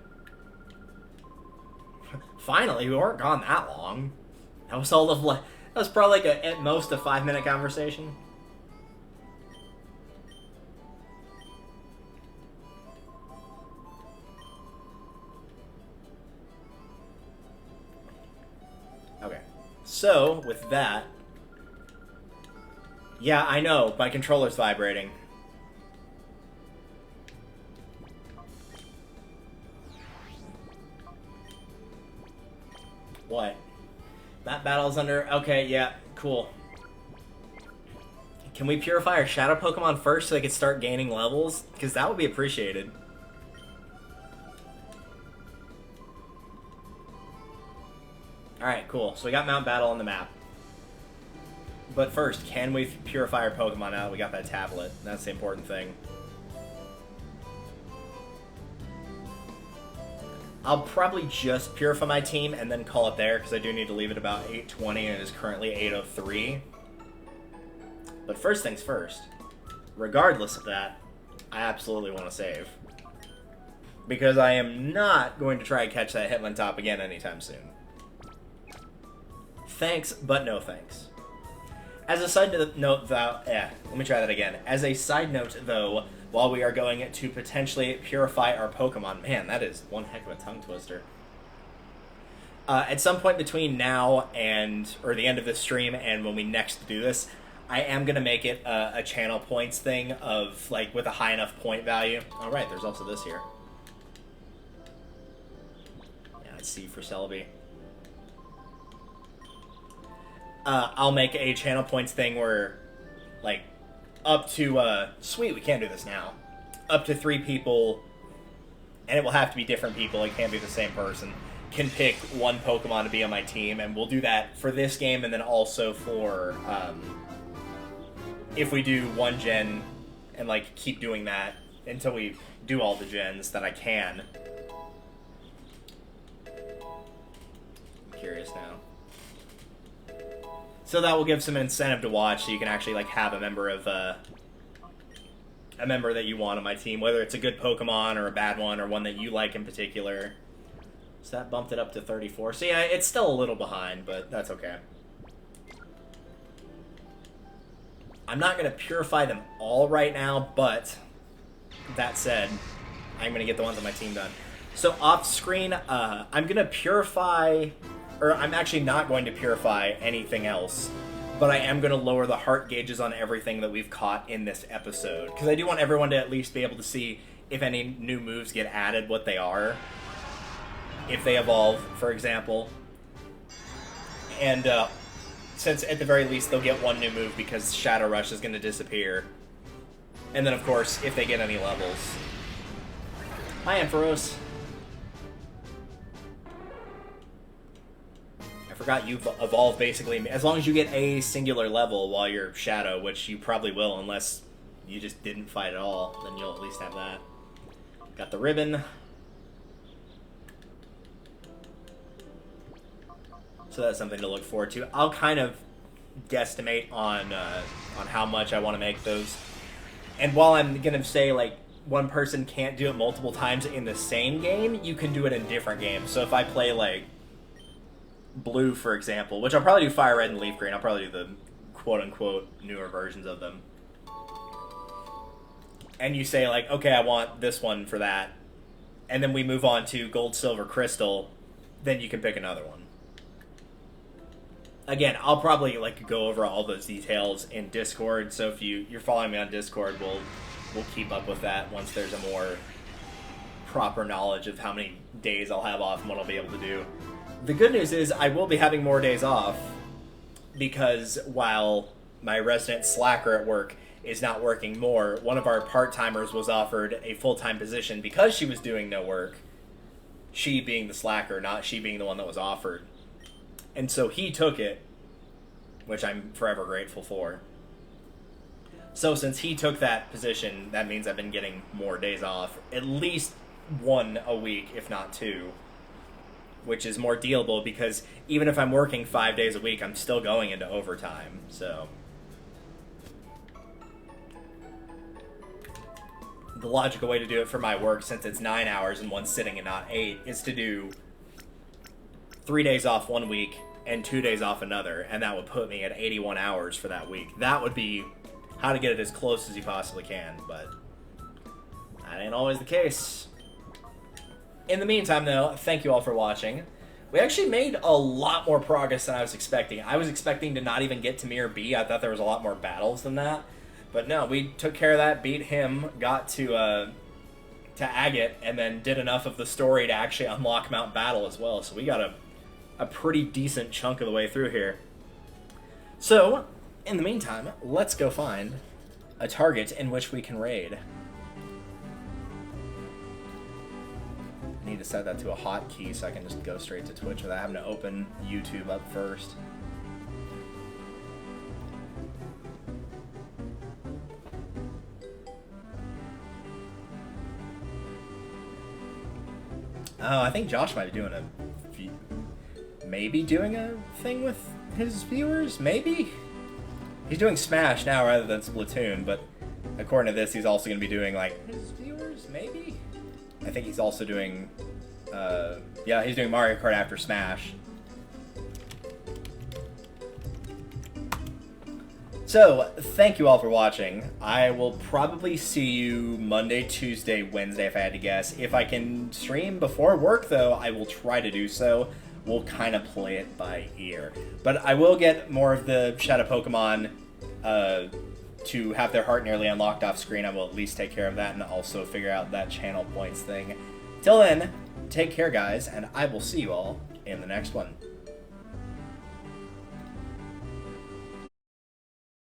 Finally, we weren't gone that long. That was all of, like, that was probably like at most a 5-minute conversation. Okay. So, with that... Yeah, I know, my controller's vibrating. What? That battle's under... Okay, yeah, cool. Can we purify our shadow Pokemon first so they can start gaining levels? Because that would be appreciated. Alright, cool. So we got Mount Battle on the map. But first, can we purify our Pokemon out? We got that tablet. That's the important thing. I'll probably just purify my team and then call it there, because I do need to leave it about 8:20 and it is currently 8:03. But first things first, regardless of that, I absolutely want to save. Because I am not going to try and catch that Hitmontop again anytime soon. Thanks, but no thanks. As a side note, though, let me try that again. As a side note, though, while we are going to potentially purify our Pokemon, man, that is one heck of a tongue twister. At some point between now and, or the end of this stream and when we next do this, I am going to make it a channel points thing of, like, with a high enough point value. Alright, there's also this here. Yeah, it's C for Celebi. I'll make a channel points thing where, like, up to, sweet, we can't do this now. Up to 3 people, and it will have to be different people, it can't be the same person, can pick one Pokemon to be on my team, and we'll do that for this game, and then also for, if we do one gen, and, like, keep doing that until we do all the gens that I can. I'm curious now. So that will give some incentive to watch, so you can actually, like, have a member of, a member that you want on my team, whether it's a good Pokemon or a bad one, or one that you like in particular. So that bumped it up to 34. So yeah, it's still a little behind, but that's okay. I'm not going to purify them all right now, but that said, I'm going to get the ones on my team done. So off screen, I'm going to purify... Or I'm actually not going to purify anything else, but I am going to lower the heart gauges on everything that we've caught in this episode. Because I do want everyone to at least be able to see if any new moves get added, what they are. If they evolve, for example. And since at the very least they'll get one new move because Shadow Rush is going to disappear. And then of course, if they get any levels. Hi, Ampharos. I forgot you evolve basically, as long as you get a singular level while you're Shadow, which you probably will unless you just didn't fight at all, then you'll at least have that. Got the ribbon. So that's something to look forward to. I'll kind of guesstimate on how much I want to make those. And while I'm going to say, like, one person can't do it multiple times in the same game, you can do it in different games. So if I play, like, Blue, for example, which I'll probably do Fire Red and Leaf Green. I'll probably do the quote-unquote newer versions of them. And you say, like, okay, I want this one for that. And then we move on to Gold, Silver, Crystal. Then you can pick another one. Again, I'll probably, like, go over all those details in Discord. So if you're following me on Discord, we'll keep up with that once there's a more proper knowledge of how many days I'll have off and what I'll be able to do. The good news is I will be having more days off because while my resident slacker at work is not working more, one of our part-timers was offered a full-time position because she was doing no work. She being the slacker, not she being the one that was offered. And so he took it, which I'm forever grateful for. So since he took that position, that means I've been getting more days off. At least 1 a week, if not 2. Which is more dealable because even if I'm working 5 days a week, I'm still going into overtime, so. The logical way to do it for my work, since it's 9 hours in one sitting and not 8, is to do 3 days off 1 week and 2 days off another, and that would put me at 81 hours for that week. That would be how to get it as close as you possibly can, but that ain't always the case. In the meantime, though, thank you all for watching. We actually made a lot more progress than I was expecting. I was expecting to not even get to Mirror B. I thought there was a lot more battles than that. But no, we took care of that, beat him, got to Agate, and then did enough of the story to actually unlock Mount Battle as well. So we got a pretty decent chunk of the way through here. So, in the meantime, let's go find a target in which we can raid. I need to set that to a hotkey so I can just go straight to Twitch without having to open YouTube up first. Oh, I think Josh might be doing maybe doing a thing with his viewers, maybe? He's doing Smash now rather than Splatoon, but according to this, he's also going to be doing, like, his viewers, maybe? I think he's also doing, yeah, he's doing Mario Kart after Smash. So, thank you all for watching. I will probably see you Monday, Tuesday, Wednesday if I had to guess. If I can stream before work, though, I will try to do so. We'll kind of play it by ear. But I will get more of the Shadow Pokemon to have their heart nearly unlocked off screen. I will at least take care of that and also figure out that channel points thing. Till then, take care, guys, and I will see you all in the next one.